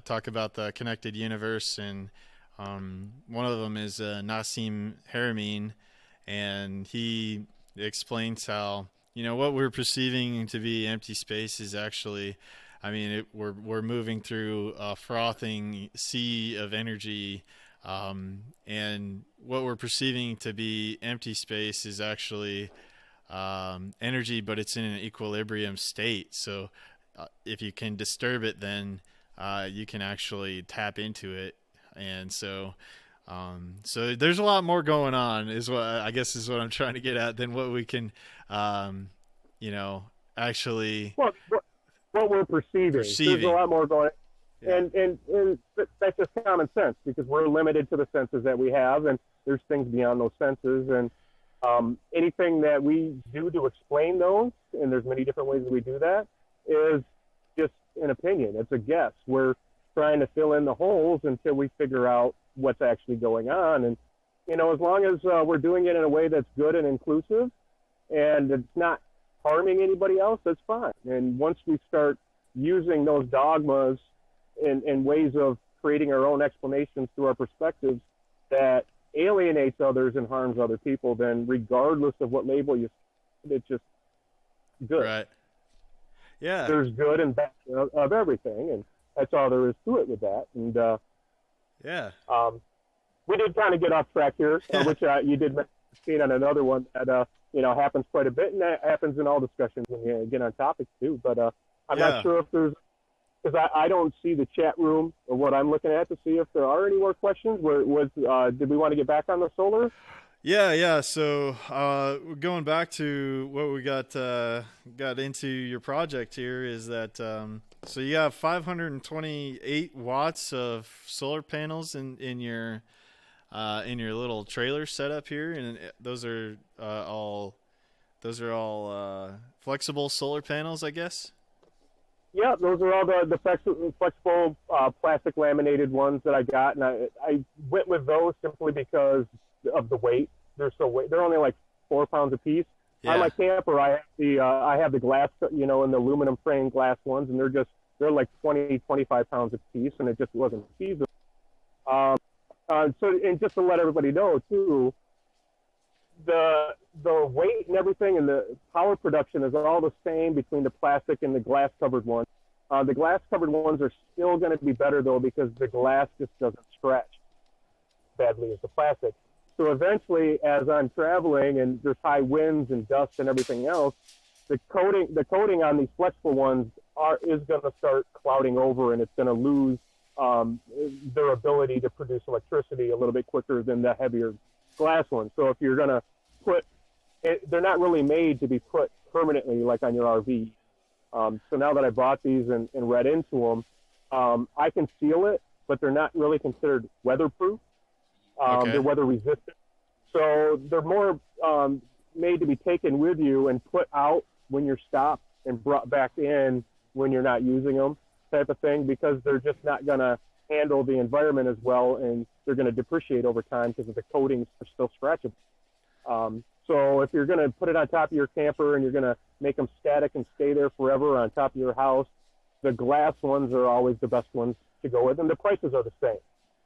F: talk about the connected universe, and one of them is Nassim Haramein, and he explains how what we're perceiving to be empty space is actually, we're moving through a frothing sea of energy, and what we're perceiving to be empty space is actually energy, but it's in an equilibrium state. So if you can disturb it, then you can actually tap into it. And so there's a lot more going on, is what I'm trying to get at, than what we can actually
B: what we're perceiving. There's a lot more going on. Yeah. And that's just common sense, because we're limited to the senses that we have, and there's things beyond those senses. And anything that we do to explain those, and there's many different ways that we do that, is just an opinion. It's a guess. We're trying to fill in the holes until we figure out what's actually going on. And, as long as we're doing it in a way that's good and inclusive, and it's not harming anybody else, that's fine. And once we start using those dogmas in ways of creating our own explanations through our perspectives that alienates others and harms other people, then regardless of what label you, it's just good.
F: Right. Yeah.
B: There's good and bad of everything, and that's all there is to it with that. And
F: yeah.
B: We did kind of get off track here, which you did mention on another one that happens quite a bit, and that happens in all discussions when you get on topics too. But I'm not sure if there's, because I don't see the chat room or what I'm looking at to see if there are any more questions. Did we want to get back on the solar?
F: Yeah. So going back to what we got into your project here is that so you have 528 watts of solar panels in your little trailer setup here, and those are all flexible solar panels, I guess.
B: Yeah, those are all the flexible plastic laminated ones that I got, and I went with those simply because of the weight. They're only like 4 pounds a piece. Yeah. On my camper, I have the glass, and the aluminum frame glass ones, and they're like 20, 25 pounds a piece, and it just wasn't feasible. And just to let everybody know too, the weight and everything and the power production is all the same between the plastic and the glass covered ones. The glass covered ones are still going to be better though, because the glass just doesn't stretch badly as the plastic. So eventually, as I'm traveling and there's high winds and dust and everything else, the coating on these flexible ones is going to start clouding over, and it's going to lose their ability to produce electricity a little bit quicker than the heavier glass ones. So if you're going to they're not really made to be put permanently like on your RV. So now that I bought these and read into them, I can seal it, but they're not really considered weatherproof.
F: Okay.
B: They're weather resistant. So they're more made to be taken with you and put out when you're stopped and brought back in when you're not using them, type of thing, because they're just not going to handle the environment as well, and they're going to depreciate over time because of the coatings are still scratchable. So if you're going to put it on top of your camper and you're going to make them static and stay there forever on top of your house, the glass ones are always the best ones to go with, and the prices are the same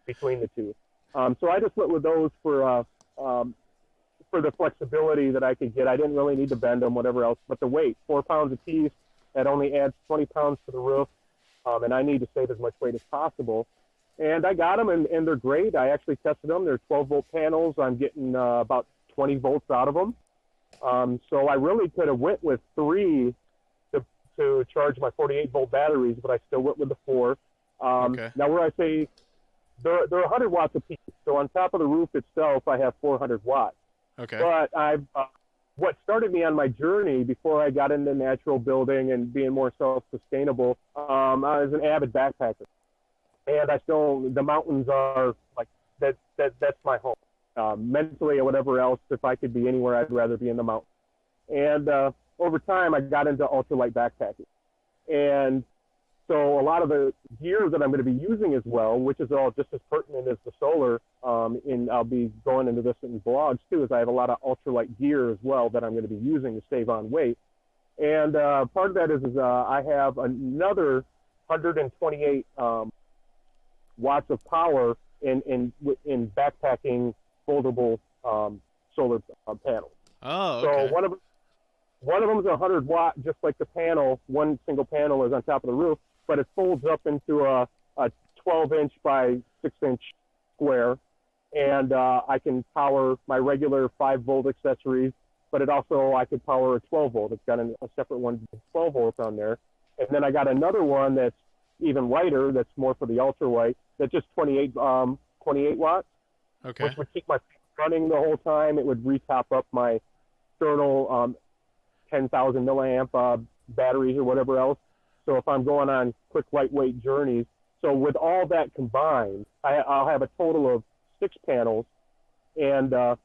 B: between the two. So I just went with those for the flexibility that I could get. I didn't really need to bend them, whatever else, but the weight, 4 pounds a piece, that only adds 20 pounds to the roof, and I need to save as much weight as possible. And I got them, and they're great. I actually tested them. They're 12-volt panels. I'm getting about 20 volts out of them. So I really could have went with 3 to charge my 48-volt batteries, but I still went with the 4.
F: Okay.
B: Now, where I say they're 100 watts a piece, so on top of the roof itself, I have 400 watts.
F: Okay.
B: But what started me on my journey before I got into natural building and being more self-sustainable, I was an avid backpacker. And the mountains are like, that's my home. Mentally or whatever else, if I could be anywhere, I'd rather be in the mountains. And over time, I got into ultralight backpacking. And so a lot of the gear that I'm going to be using as well, which is all just as pertinent as the solar, and I'll be going into this in blogs too, is I have a lot of ultralight gear as well that I'm going to be using to save on weight. And part of that is I have another 128 watts of power in backpacking foldable solar panels.
F: Oh, okay.
B: So one of them is 100 watt, just like the panel. One single panel is on top of the roof, but it folds up into a 12-inch by 6-inch square, and I can power my regular 5-volt accessories, but I could power a 12-volt. It's got a separate one, 12 volts on there. And then I got another one that's even lighter, that's more for the ultralight, that's just 28 watts,
F: Okay.
B: which would keep my running the whole time. It would retop up my external 10,000 milliamp batteries or whatever else. So if I'm going on quick, lightweight journeys, so with all that combined, I'll have a total of 6 panels, and the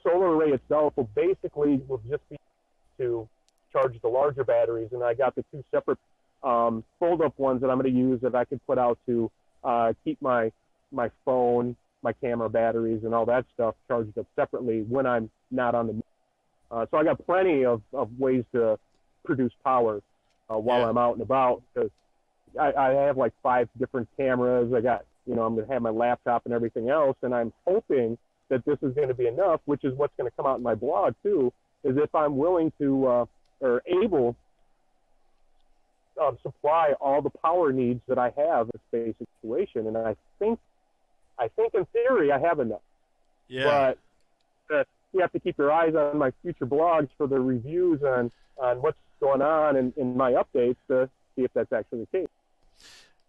B: solar array itself will just be to charge the larger batteries, and I got the 2 separate fold-up ones that I'm going to use that I could put out to keep my phone, my camera batteries, and all that stuff charged up separately when I'm not on the move. So I got plenty of ways to produce power while I'm out and about, because I have like 5 different cameras. I got, I'm going to have my laptop and everything else, and I'm hoping that this is going to be enough, which is what's going to come out in my blog too, is if I'm willing to or able supply all the power needs that I have in this basic situation. And I think in theory I have enough.
F: Yeah.
B: But you have to keep your eyes on my future blogs for the reviews on what's going on and in my updates to see if that's actually the case.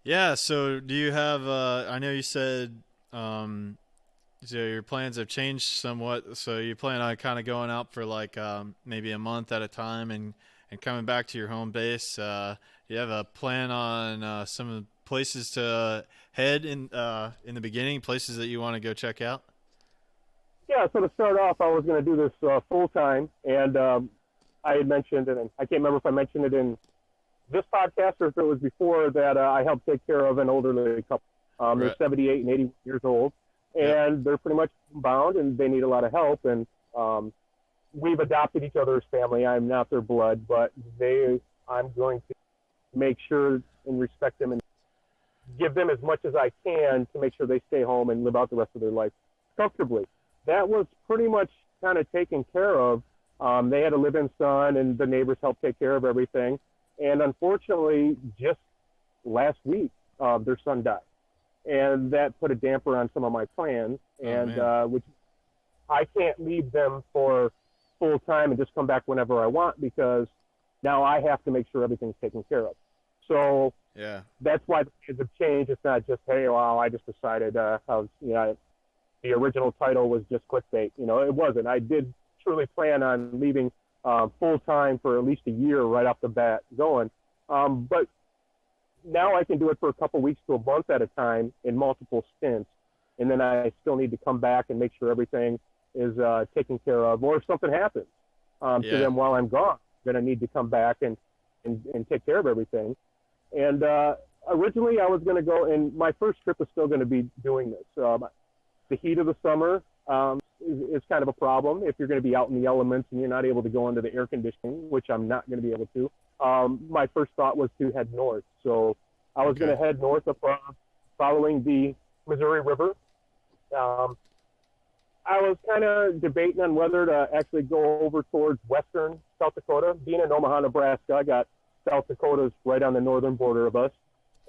F: Yeah. So do you have, I know you said, so your plans have changed somewhat. So you plan on kind of going out for like maybe a month at a time and coming back to your home base. Do you have a plan on some of the places to head in the beginning, places that you want to go check out?
B: Yeah, so to start off, I was going to do this full time, and I had mentioned, and I can't remember if I mentioned it in this podcast or if it was before, that I helped take care of an elderly couple. They're
F: Right.
B: 78 and 80 years old, and they're pretty much bound, and they need a lot of help. And we've adopted each other's family. I'm not their blood, but I'm going to make sure and respect them and give them as much as I can to make sure they stay home and live out the rest of their life comfortably. That was pretty much kind of taken care of. They had a live-in son, and the neighbors helped take care of everything. And unfortunately, just last week, their son died. And that put a damper on some of my plans, which I can't leave them for full time and just come back whenever I want, because now I have to make sure everything's taken care of. So that's why the plans have changed. It's not just, hey, well, I just decided the original title was just clickbait. It wasn't. I did truly plan on leaving full time for at least a year right off the bat going. But now I can do it for a couple weeks to a month at a time in multiple stints, and then I still need to come back and make sure everything is taken care of. Or if something happens to them while I'm gone, then I need to come back and take care of everything. And originally I was going to go, and my first trip was still going to be doing this. The heat of the summer is kind of a problem if you're going to be out in the elements and you're not able to go under the air conditioning, which I'm not going to be able to. My first thought was to head north. So I was going to head north up following the Missouri River. I was kind of debating on whether to actually go over towards western South Dakota. Being in Omaha, Nebraska, I got South Dakota's right on the northern border of us.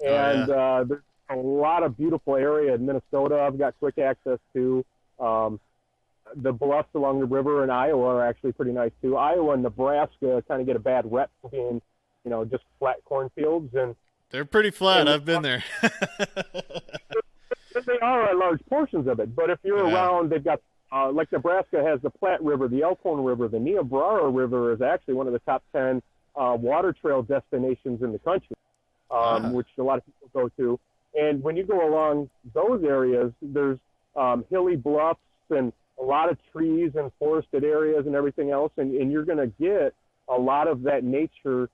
B: And there's a lot of beautiful area in Minnesota I've got quick access to. The bluffs along the river in Iowa are actually pretty nice too. Iowa and Nebraska kind of get a bad rep for being, just flat cornfields, and
F: they're pretty flat. I've been there.
B: They are on large portions of it, but if you're around, they've got like Nebraska has the Platte River, the Elkhorn River, the Niobrara River is actually one of the top 10 water trail destinations in the country, which a lot of people go to. And when you go along those areas, there's hilly bluffs and a lot of trees and forested areas and everything else, and you're going to get a lot of that nature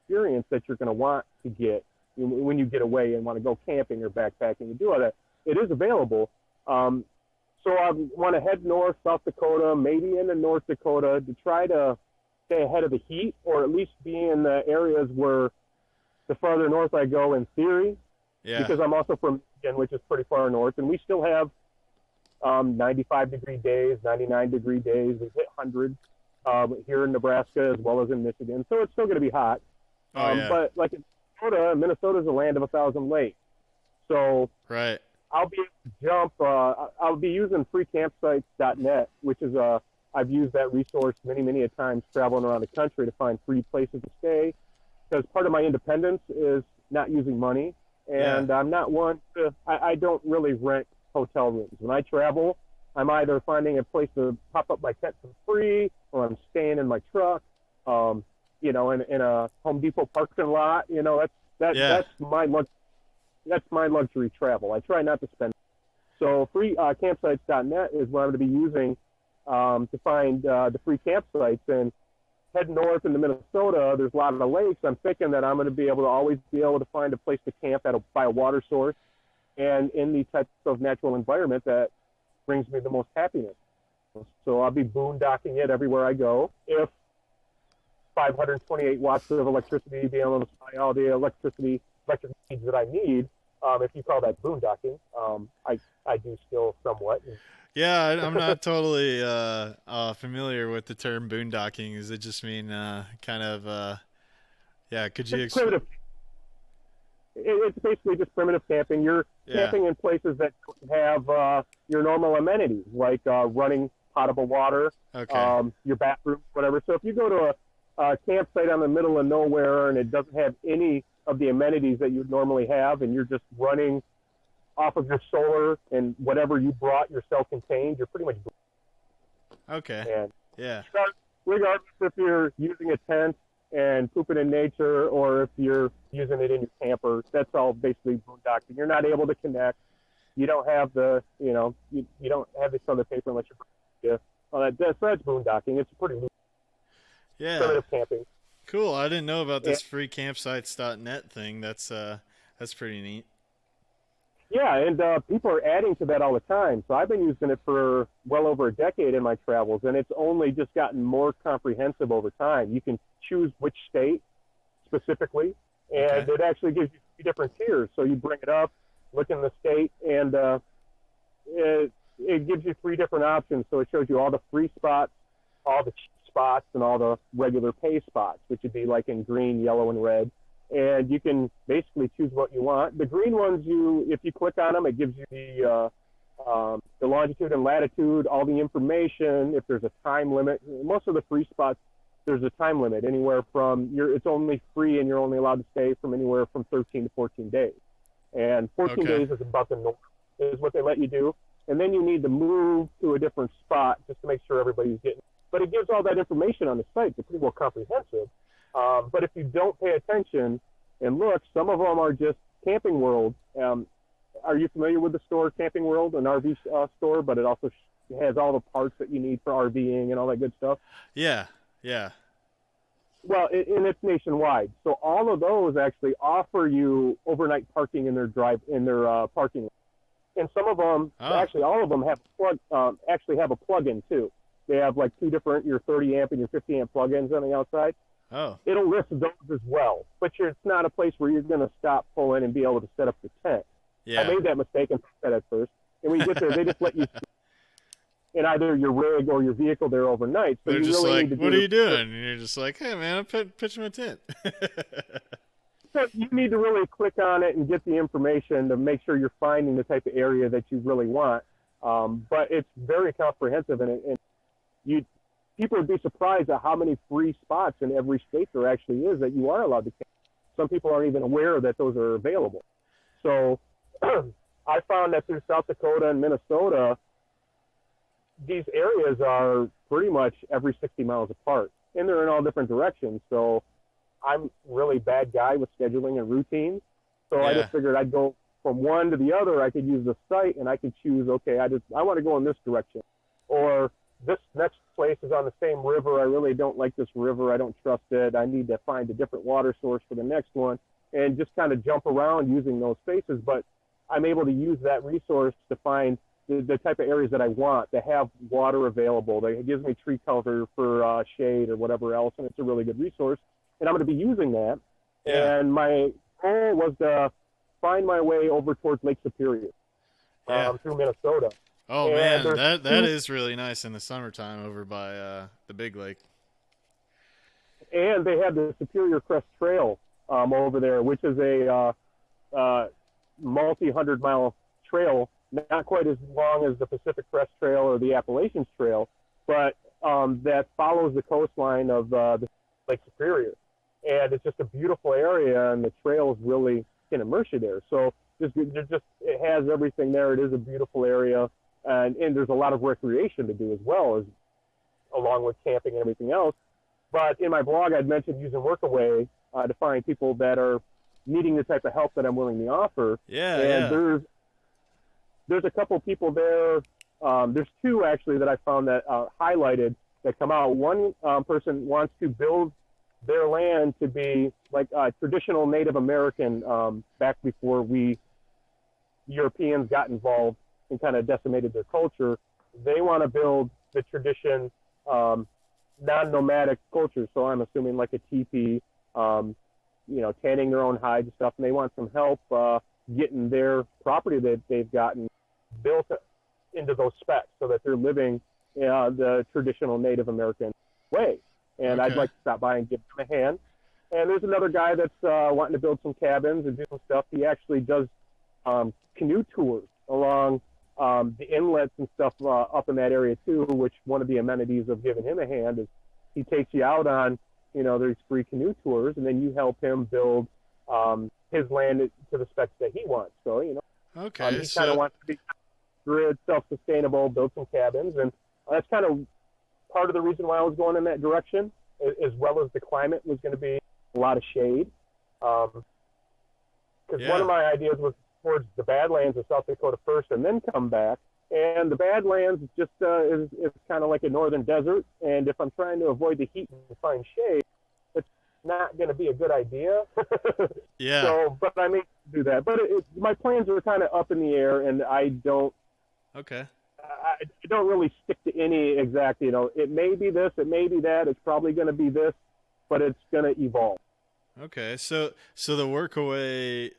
B: experience that you're going to want to get when you get away and want to go camping or backpacking and do all that. It is available. So I want to head north, South Dakota, maybe into North Dakota to try to stay ahead of the heat, or at least be in the areas where the farther north I go, in theory, because I'm also from Michigan, which is pretty far north, and we still have 95-degree days, 99-degree days. We've hit 100 here in Nebraska as well as in Michigan, so it's still going to be hot. But like in Minnesota's a land of 1,000 lakes. So I'll be able to jump. I'll be using freecampsites.net, which is I've used that resource many a times traveling around the country to find free places to stay, because part of my independence is not using money, and I'm not one to. I don't really rent hotel rooms. When I travel, I'm either finding a place to pop up my tent for free, or I'm staying in my truck, in a Home Depot parking lot. That's my luxury. That's my luxury travel. I try not to spend. So freecampsites.net is what I'm going to be using to find the free campsites. And heading north into Minnesota, there's a lot of the lakes. I'm thinking that I'm going to be able to always be able to find a place to camp by a water source and in the type of natural environment that brings me the most happiness. So I'll be boondocking it everywhere I go. If 528 watts of electricity, being able to supply all the electric needs that I need, if you call that boondocking, I do still somewhat.
F: Yeah, I'm not totally familiar with the term boondocking. Does it just mean could you explain?
B: It's basically just primitive camping. You're camping in places that don't have your normal amenities, like running potable water, your bathroom, whatever. So if you go to a campsite on the middle of nowhere and it doesn't have any of the amenities that you'd normally have, and you're just running off of your solar and whatever you brought, your self-contained, you're pretty much regardless if you're using a tent and pooping in nature, or if you're using it in your camper, that's all basically boondocking. You're not able to connect. You don't have the, you don't have this other paper unless you're, that's boondocking. It's pretty loose. Primitive camping.
F: Cool. I didn't know about this freecampsites.net thing. That's pretty neat.
B: Yeah, and people are adding to that all the time. So I've been using it for well over a decade in my travels, and it's only just gotten more comprehensive over time. You can choose which state specifically, and it actually gives you 3 different tiers. So you bring it up, look in the state, and it gives you 3 different options. So it shows you all the free spots, all the cheap spots, and all the regular pay spots, which would be like in green, yellow, and red. And you can basically choose what you want. The green ones, if you click on them, it gives you the longitude and latitude, all the information. If there's a time limit, most of the free spots, there's a time limit. Anywhere from it's only free, and you're only allowed to stay from anywhere from 13 to 14 days. And 14 days is about the norm, is what they let you do. And then you need to move to a different spot just to make sure everybody's getting. But it gives all that information on the site. It's pretty well comprehensive. But if you don't pay attention, and look. Some of them are just Camping World. Are you familiar with the store Camping World, an RV store? But it also has all the parts that you need for RVing and all that good stuff.
F: Yeah.
B: Well, and it's nationwide. So all of those actually offer you overnight parking in their parking lot. And some of them, actually all of them have have a plug-in too. They have like two different, your 30 amp and your 50 amp plug-ins on the outside.
F: Oh.
B: It'll list those as well, but it's not a place where you're going to stop, pull in, and be able to set up the tent.
F: Yeah.
B: I made that mistake and said at first. And when you get there, they just let you in either your rig or your vehicle there overnight. So
F: They're
B: you
F: just
B: really
F: like,
B: need to
F: what are you doing? And you're just like, hey, man, I'm pitching my tent.
B: So you need to really click on it and get the information to make sure you're finding the type of area that you really want. But it's very comprehensive, and people would be surprised at how many free spots in every state there actually is that you are allowed to camp. Some people aren't even aware that those are available. So I found that through South Dakota and Minnesota, these areas are pretty much every 60 miles apart, and they're in all different directions. So I'm really bad guy with scheduling and routines. So I just figured I'd go from one to the other. I could use the site, and I could choose, okay, I want to go in this direction. Or this next place is on the same river. I really don't like this river. I don't trust it. I need to find a different water source for the next one, and just kind of jump around using those spaces. But I'm able to use that resource to find the type of areas that I want that have water available. It gives me tree cover for shade or whatever else, and it's a really good resource. And I'm going to be using that.
F: Yeah.
B: And my goal was to find my way over towards Lake Superior through Minnesota.
F: Oh,
B: and
F: man, that is really nice in the summertime over by the big lake.
B: And they have the Superior Crest Trail over there, which is a multi-hundred-mile trail, not quite as long as the Pacific Crest Trail or the Appalachians Trail, but that follows the coastline of the Lake Superior. And it's just a beautiful area, and the trails really can immerse you there. So it has everything there. It is a beautiful area, and there's a lot of recreation to do as well, as along with camping and everything else. But in my blog, I'd mentioned using Workaway to find people that are needing the type of help that I'm willing to offer. And there's a couple people there. There's two actually that I found that highlighted that come out. One person wants to build their land to be like traditional Native American back before we Europeans got involved and kind of decimated their culture. They want to build the tradition non-nomadic culture. So I'm assuming like a teepee, tanning their own hides and stuff. And they want some help getting their property that they've gotten built into those specs so that they're living the traditional Native American way. And I'd like to stop by and give them a hand. And there's another guy that's wanting to build some cabins and do some stuff. He actually does canoe tours along the inlets and stuff up in that area too, which one of the amenities of giving him a hand is he takes you out on, there's free canoe tours, and then you help him build his land to the specs that he wants. So, he kind of wants to be grid, self-sustainable, build some cabins, and that's kind of part of the reason why I was going in that direction, as well as the climate was going to be a lot of shade. Because one of my ideas was towards the Badlands of South Dakota first and then come back. And the Badlands just is kind of like a northern desert. And if I'm trying to avoid the heat and find shade, it's not going to be a good idea.
F: Yeah.
B: So, but I may do that. But my plans are kind of up in the air, and I don't.
F: Okay.
B: I don't really stick to any exact, it may be this, it may be that, it's probably going to be this, but it's going to evolve.
F: Okay, so the Workaway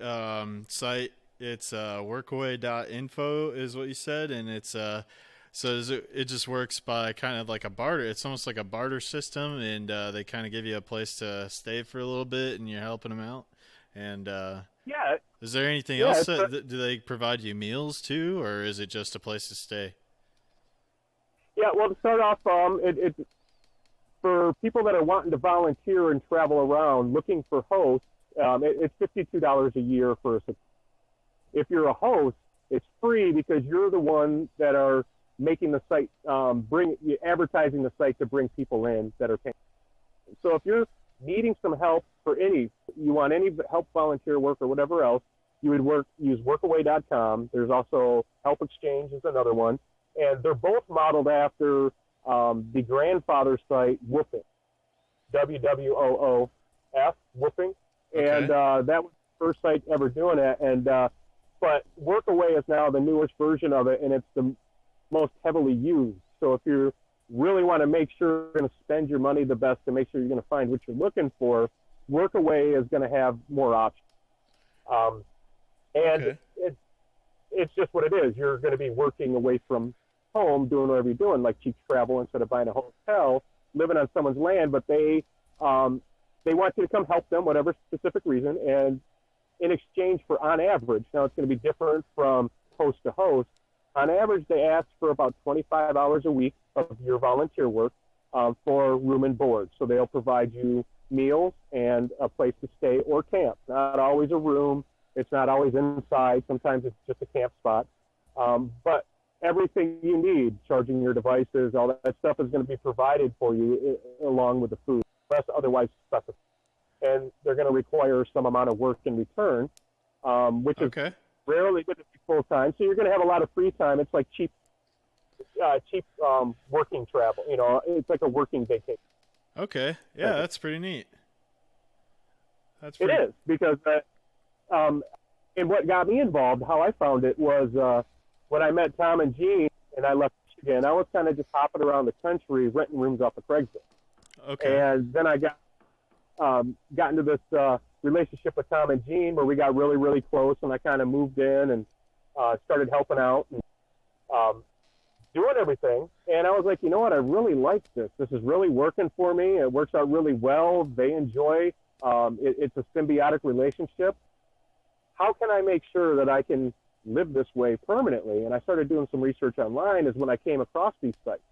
F: site, it's workaway.info is what you said, and it's it just works by kind of like a barter. It's almost like a barter system, and they kind of give you a place to stay for a little bit, and you're helping them out. And
B: yeah.
F: Is there anything else? Do they provide you meals too, or is it just a place to stay?
B: Yeah, well, to start off, it for people that are wanting to volunteer and travel around looking for hosts, it's $52 a year for a. If you're a host, it's free because you're the one that are making the site, advertising the site to bring people in that are paying. So if you're needing some help for you want any help, volunteer work, or whatever else, you would use workaway.com. There's also Help Exchange is another one. And they're both modeled after the grandfather site, Woofing, WWOOF, Woofing.
F: Okay.
B: And that was the first site ever doing it. And but Workaway is now the newest version of it, and it's the most heavily used. So if you really want to make sure you're going to spend your money the best to make sure you're going to find what you're looking for, Workaway is going to have more options. And it's just what it is. You're going to be working away from home, doing whatever you're doing, like cheap travel instead of buying a hotel, living on someone's land, but they want you to come help them, whatever specific reason, and in exchange for, on average, now it's going to be different from host to host, on average they ask for about 25 hours a week of your volunteer work for room and board. So they'll provide you meals and a place to stay or camp. Not always a room. It's not always inside. Sometimes it's just a camp spot. But everything you need, charging your devices, all that stuff is going to be provided for you along with the food, unless otherwise specified. And they're going to require some amount of work in return, which is rarely going to be full time. So you're going to have a lot of free time. It's like cheap working travel. You know, it's like a working vacation.
F: Okay, yeah, that's pretty neat.
B: It is, because and what got me involved, how I found it was when I met Tom and Jean, and I left Michigan. I was kind of just hopping around the country renting rooms off of Craigslist.
F: Okay.
B: And then I got into this relationship with Tom and Jean where we got really, really close, and I kind of moved in and started helping out and doing everything. And I was like, you know what, I really like this. This is really working for me. It works out really well. They enjoy. It's a symbiotic relationship. How can I make sure that I can live this way permanently? And I started doing some research online is when I came across these sites.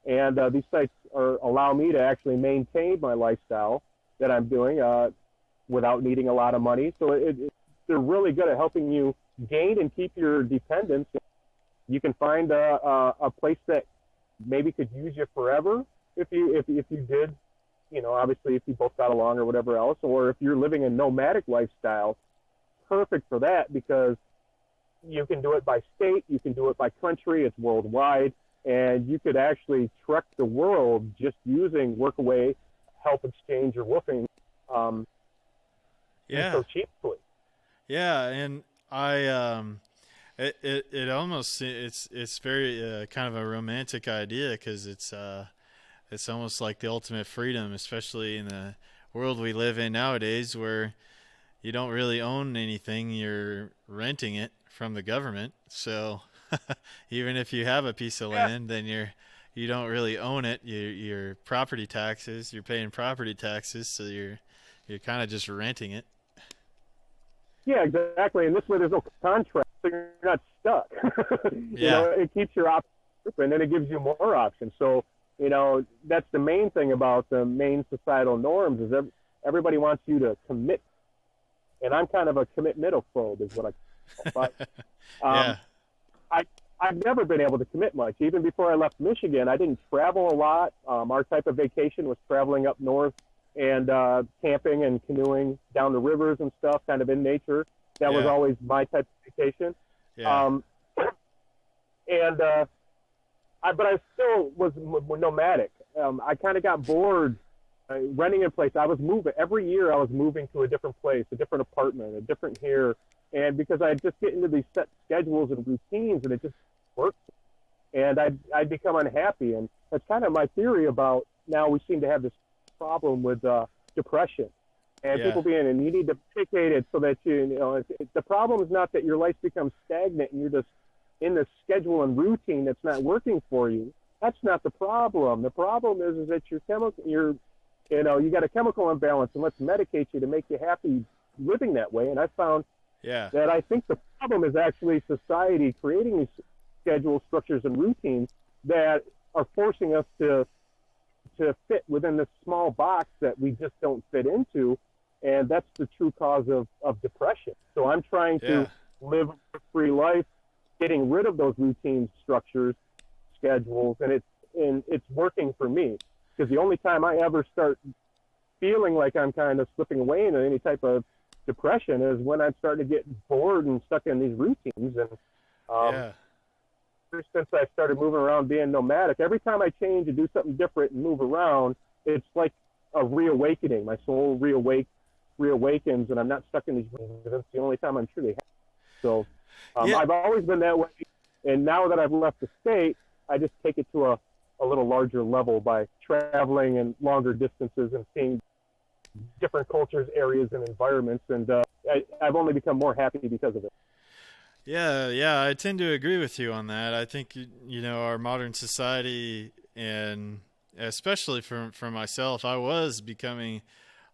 B: And these sites allow me to actually maintain my lifestyle that I'm doing without needing a lot of money. So they're really good at helping you gain and keep your dependence. You can find a place that maybe could use you forever if you did, you know, obviously if you both got along or whatever else, or if you're living a nomadic lifestyle, perfect for that because you can do it by state, you can do it by country, it's worldwide, and you could actually trek the world just using Workaway, Help Exchange, or Woofing so cheaply. Yeah,
F: and I it almost it's very kind of a romantic idea because it's almost like the ultimate freedom, especially in the world we live in nowadays where you don't really own anything, you're renting it from the government. So even if you have a piece of land, then you don't really own it. Your property taxes, you're paying property taxes, so you're kind of just renting it.
B: Yeah, exactly. And this way there's no contract, so you're not stuck. You know, it keeps your options open, and it gives you more options. So, you know, that's the main thing about the main societal norms is everybody wants you to commit. And I'm kind of a commitmentophobe is what I call it. But, I've never been able to commit much. Even before I left Michigan, I didn't travel a lot. Our type of vacation was traveling up north and camping and canoeing down the rivers and stuff, kind of in nature. That was always my type of vacation. Yeah. But I still was nomadic. I kind of got bored renting a place. I was moving every year. I was moving to a different place, a different apartment, a different here. And because I'd just get into these set schedules and routines, and it just worked, and I'd become unhappy. And that's kind of my theory about now we seem to have this problem with depression and people being, and you need to medicate it so that the problem is not that your life becomes stagnant and you're just in this schedule and routine that's not working for you. That's not the problem. The problem is that you got a chemical imbalance, and let's medicate you to make you happy living that way. And I found that I think the problem is actually society creating these schedules, structures, and routines that are forcing us to fit within this small box that we just don't fit into, and that's the true cause of depression. So I'm trying to live a free life, getting rid of those routine structures, schedules, and it's working for me, because the only time I ever start feeling like I'm kind of slipping away into any type of depression is when I'm starting to get bored and stuck in these routines. And ever since I started moving around, being nomadic, every time I change and do something different and move around, it's like a reawakening. My soul reawakens, and I'm not stuck in these routines. That's the only time I'm truly happy. So I've always been that way, and now that I've left the state, I just take it to a little larger level by traveling and longer distances and seeing different cultures, areas, and environments, and I've only become more happy because of it.
F: Yeah, I tend to agree with you on that. I think, our modern society, and especially for myself, I was becoming,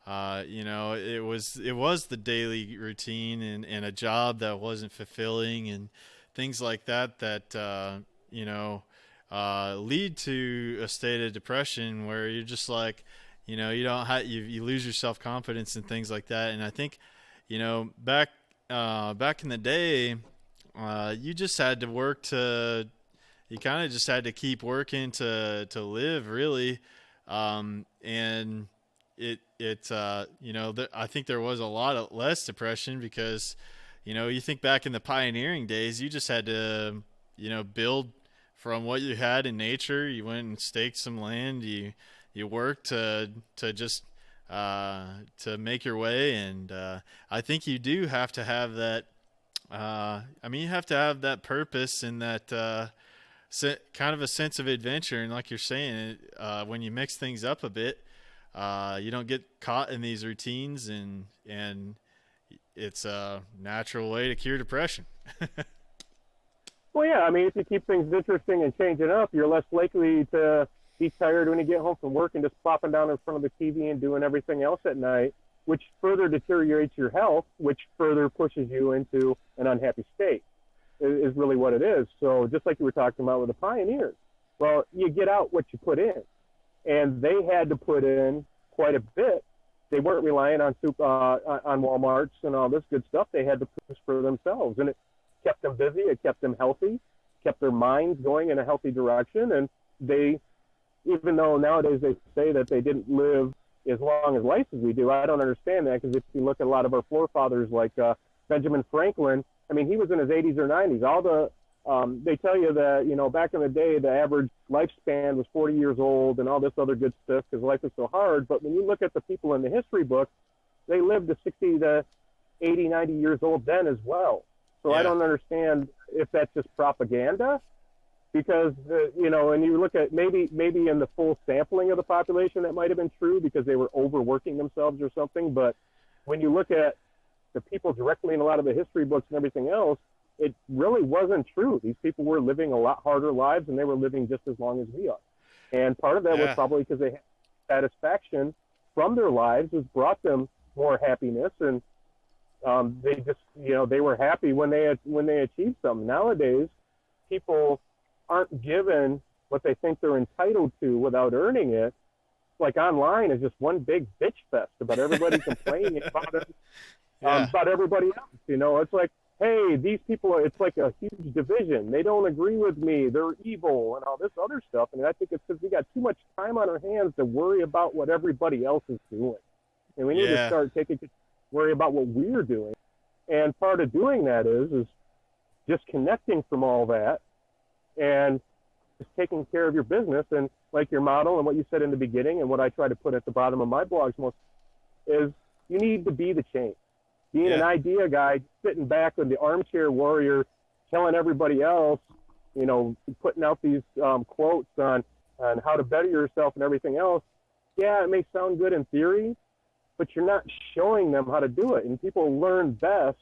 F: it was the daily routine and a job that wasn't fulfilling and things like that lead to a state of depression where you're just like, you lose your self-confidence and things like that. And I think, back in the day, you just had to work you kind of just had to keep working to live, really. And I think there was a lot less depression because, you think back in the pioneering days, you just had to, build from what you had in nature. You went and staked some land. You worked to just to make your way, and I think you do have to have that. You have to have that purpose and that kind of a sense of adventure. And like you're saying, when you mix things up a bit, you don't get caught in these routines, and it's a natural way to cure depression.
B: Well, yeah, if you keep things interesting and change it up, you're less likely to be tired when you get home from work and just plopping down in front of the TV and doing everything else at night, which further deteriorates your health, which further pushes you into an unhappy state, is really what it is. So just like you were talking about with the pioneers, well, you get out what you put in, and they had to put in quite a bit. They weren't relying on Walmarts and all this good stuff. They had to push for themselves, and it kept them busy. It kept them healthy, kept their minds going in a healthy direction. And they, even though nowadays they say that they didn't live as long as life as we do, I don't understand that, because if you look at a lot of our forefathers like Benjamin Franklin, he was in his 80s or 90s. All the they tell you that, back in the day, the average lifespan was 40 years old and all this other good stuff because life is so hard. But when you look at the people in the history books, they lived to 60 to 80, 90 years old then as well. So I don't understand if that's just propaganda, because, and you look at maybe in the full sampling of the population, that might have been true because they were overworking themselves or something. But when you look at the people directly in a lot of the history books and everything else, it really wasn't true. These people were living a lot harder lives, and they were living just as long as we are. And part of that was probably because they had satisfaction from their lives, which brought them more happiness, and they just, they were happy when they achieved something. Nowadays, people aren't given what they think they're entitled to without earning it. Like online is just one big bitch fest about everybody complaining about everybody else. It's like, hey, these people it's like a huge division. They don't agree with me. They're evil and all this other stuff. And I think it's because we got too much time on our hands to worry about what everybody else is doing. And we need to start worry about what we're doing. And part of doing that is disconnecting from all that and just taking care of your business. And like your model and what you said in the beginning and what I try to put at the bottom of my blogs most is you need to be the change. Being an idea guy, sitting back with the armchair warrior, telling everybody else, putting out these quotes on how to better yourself and everything else. Yeah, it may sound good in theory, but you're not showing them how to do it. And people learn best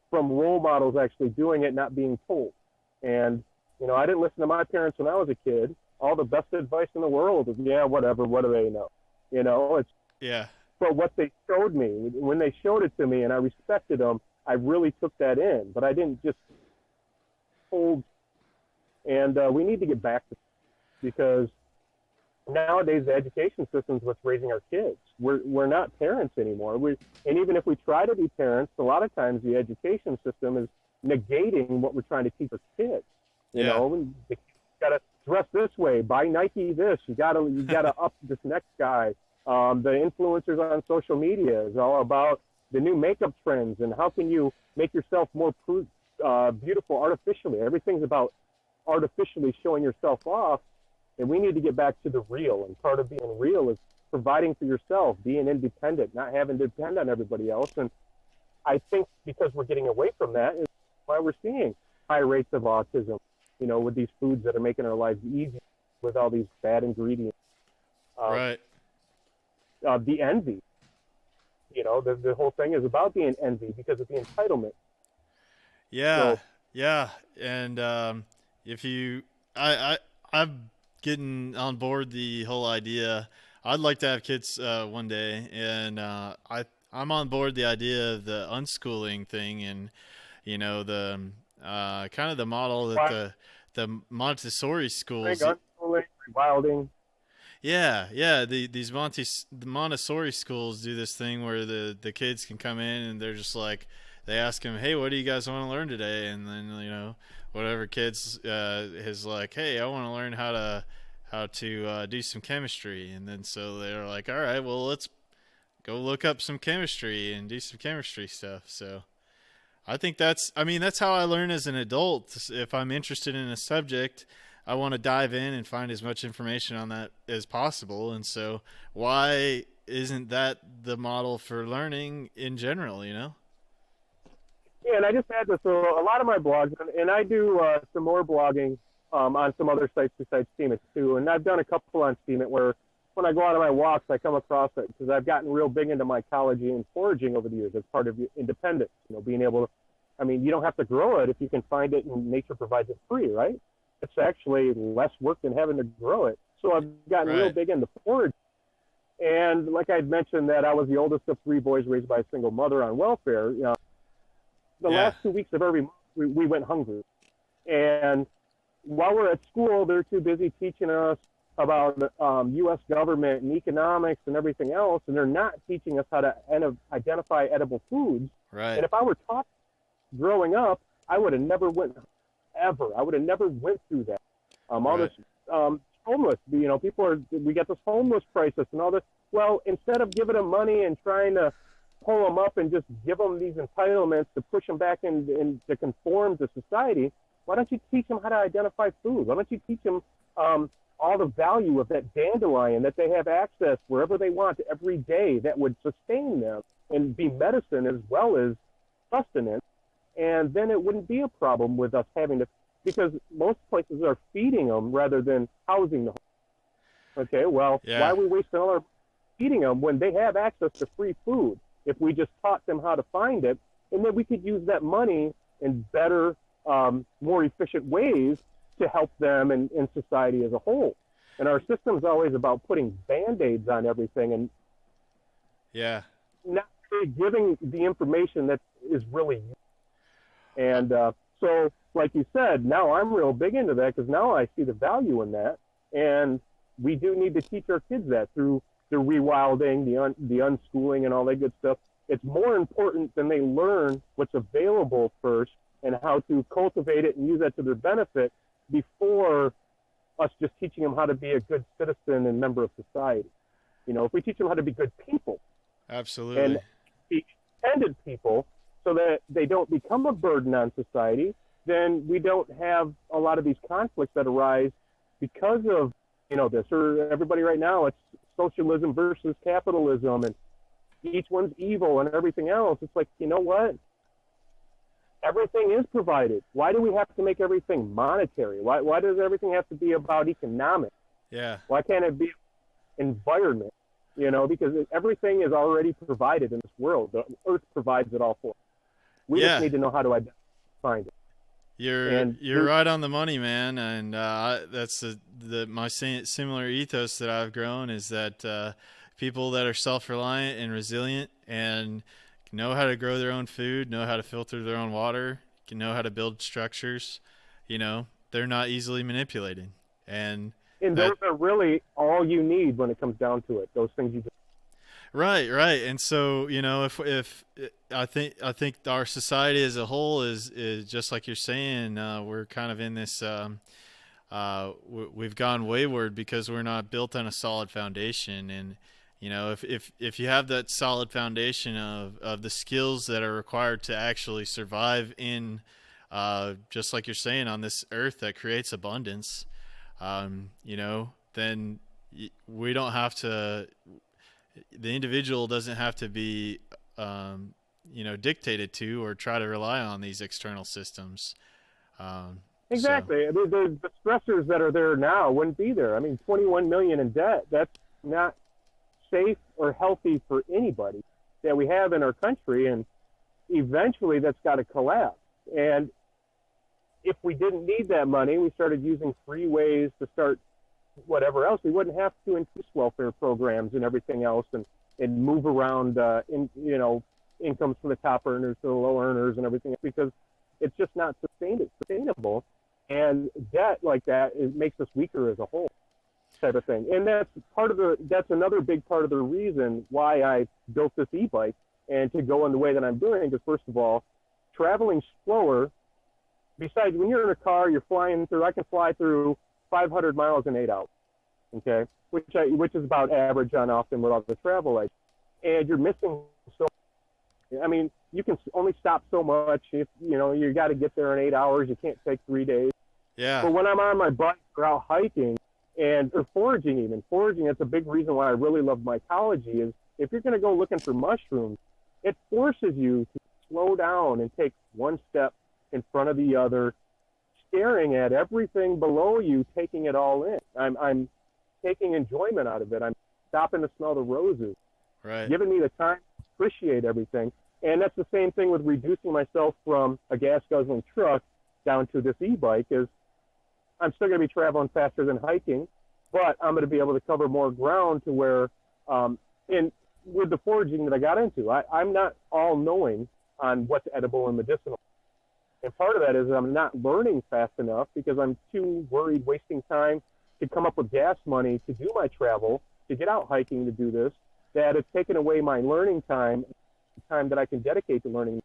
B: from role models actually doing it, not being told. And, I didn't listen to my parents when I was a kid. All the best advice in the world is, whatever, what do they know? But what they showed me, when they showed it to me and I respected them, I really took that in. But I didn't just hold. And we need to get back to it, because nowadays the education system is what's raising our kids. We're not parents anymore. And even if we try to be parents, a lot of times the education system is negating what we're trying to teach our kids. You got to dress this way, buy Nike this, you gotta up this next guy. The influencers on social media is all about the new makeup trends and how can you make yourself more beautiful artificially. Everything's about artificially showing yourself off, and we need to get back to the real. And part of being real is providing for yourself, being independent, not having to depend on everybody else. And I think because we're getting away from that is why we're seeing high rates of autism, with these foods that are making our lives easy with all these bad ingredients.
F: Right.
B: The envy, the whole thing is about being envy because of the entitlement.
F: Yeah.
B: So,
F: yeah. And I'm getting on board the whole idea. I'd like to have kids one day, and I'm on board the idea of the unschooling thing, and the kind of the model that the Montessori schools.
B: Rewilding.
F: Yeah. These the Montessori schools do this thing where the kids can come in and they're just like, they ask them, hey, what do you guys want to learn today? And then whatever kids is like, hey, I want to learn how to do some chemistry. And then so they're like, all right, well, let's go look up some chemistry and do some chemistry stuff. So I think that's how I learn as an adult. If I'm interested in a subject, I want to dive in and find as much information on that as possible. And so why isn't that the model for learning in general,
B: Yeah, and I just had this. So a lot of my blogs, and I do some more blogging on some other sites besides Steemit too. And I've done a couple on Steemit where when I go out on my walks, I come across it because I've gotten real big into mycology and foraging over the years as part of independence. Being able to, you don't have to grow it if you can find it and nature provides it free, right? It's actually less work than having to grow it. So I've gotten real big into foraging. And like I'd mentioned that I was the oldest of 3 boys raised by a single mother on welfare. The last 2 weeks of every month, we went hungry. And while we're at school, they're too busy teaching us about U.S. government and economics and everything else, and they're not teaching us how to identify edible foods.
F: Right.
B: And if I were taught growing up, I would have never went through that. All this homeless, we get this homeless crisis and all this. Well, instead of giving them money and trying to pull them up and just give them these entitlements to push them back in to conform to society, why don't you teach them how to identify food? Why don't you teach them all the value of that dandelion that they have access wherever they want every day that would sustain them and be medicine as well as sustenance? And then it wouldn't be a problem with us having to, because most places are feeding them rather than housing them. Okay, well, why are we wasting all our feeding them when they have access to free food? If we just taught them how to find it, and then we could use that money in better, more efficient ways to help them and society as a whole. And our system's always about putting Band-Aids on everything and not really giving the information that is really useful. And so, like you said, now I'm real big into that because now I see the value in that. And we do need to teach our kids that through the rewilding, the unschooling, and all that good stuff. It's more important than they learn what's available first and how to cultivate it and use that to their benefit before us just teaching them how to be a good citizen and member of society. If we teach them how to be good people.
F: Absolutely.
B: And be intended people, so that they don't become a burden on society, then we don't have a lot of these conflicts that arise because of, this. Or everybody right now, it's socialism versus capitalism, and each one's evil and everything else. It's like, you know what? Everything is provided. Why do we have to make everything monetary? Why does everything have to be about economics?
F: Yeah.
B: Why can't it be environment? Because everything is already provided in this world. The earth provides it all for us. We just need to know how to find it.
F: You're right on the money, man. And that's my similar ethos that I've grown is that people that are self-reliant and resilient and know how to grow their own food, know how to filter their own water, can know how to build structures, they're not easily manipulated. And
B: those are really all you need when it comes down to it. Those things you just.
F: Right. And so, if I think our society as a whole is just like you're saying, we're kind of in this, we've gone wayward because we're not built on a solid foundation. And, if you have that solid foundation of the skills that are required to actually survive in, just like you're saying, on this earth that creates abundance, then we don't have to, the individual doesn't have to be, dictated to or try to rely on these external systems.
B: Exactly. I mean, the stressors that are there now wouldn't be there. I mean, 21 million in debt, that's not safe or healthy for anybody that we have in our country, and eventually that's got to collapse. And if we didn't need that money, we started using free ways to start whatever else, we wouldn't have to increase welfare programs and everything else, and move around incomes from the top earners to the low earners and everything, because it's just not sustainable. And debt like that, it makes us weaker as a whole, type of thing. And that's another big part of the reason why I built this e-bike, and to go in the way that I'm doing, because first of all, traveling slower, besides when you're in a car, you're flying through, I can fly through 500 miles in 8 hours, okay, which is about average on often with all the travel I do. And you're missing so, I mean, you can only stop so much. If you got to get there in 8 hours, you can't take 3 days.
F: Yeah.
B: But when I'm on my bike or out hiking or foraging, that's a big reason why I really love mycology, is if you're going to go looking for mushrooms, it forces you to slow down and take one step in front of the other, staring at everything below you, taking it all in. I'm taking enjoyment out of it. I'm stopping to smell the roses,
F: right,
B: giving me the time to appreciate everything. And that's the same thing with reducing myself from a gas guzzling truck down to this e-bike, is I'm still going to be traveling faster than hiking, but I'm going to be able to cover more ground to where, and with the foraging that I got into, I'm not all knowing on what's edible and medicinal. And part of that is I'm not learning fast enough because I'm too worried wasting time to come up with gas money to do my travel, to get out hiking to do this, that it's taken away my learning time that I can dedicate to learning.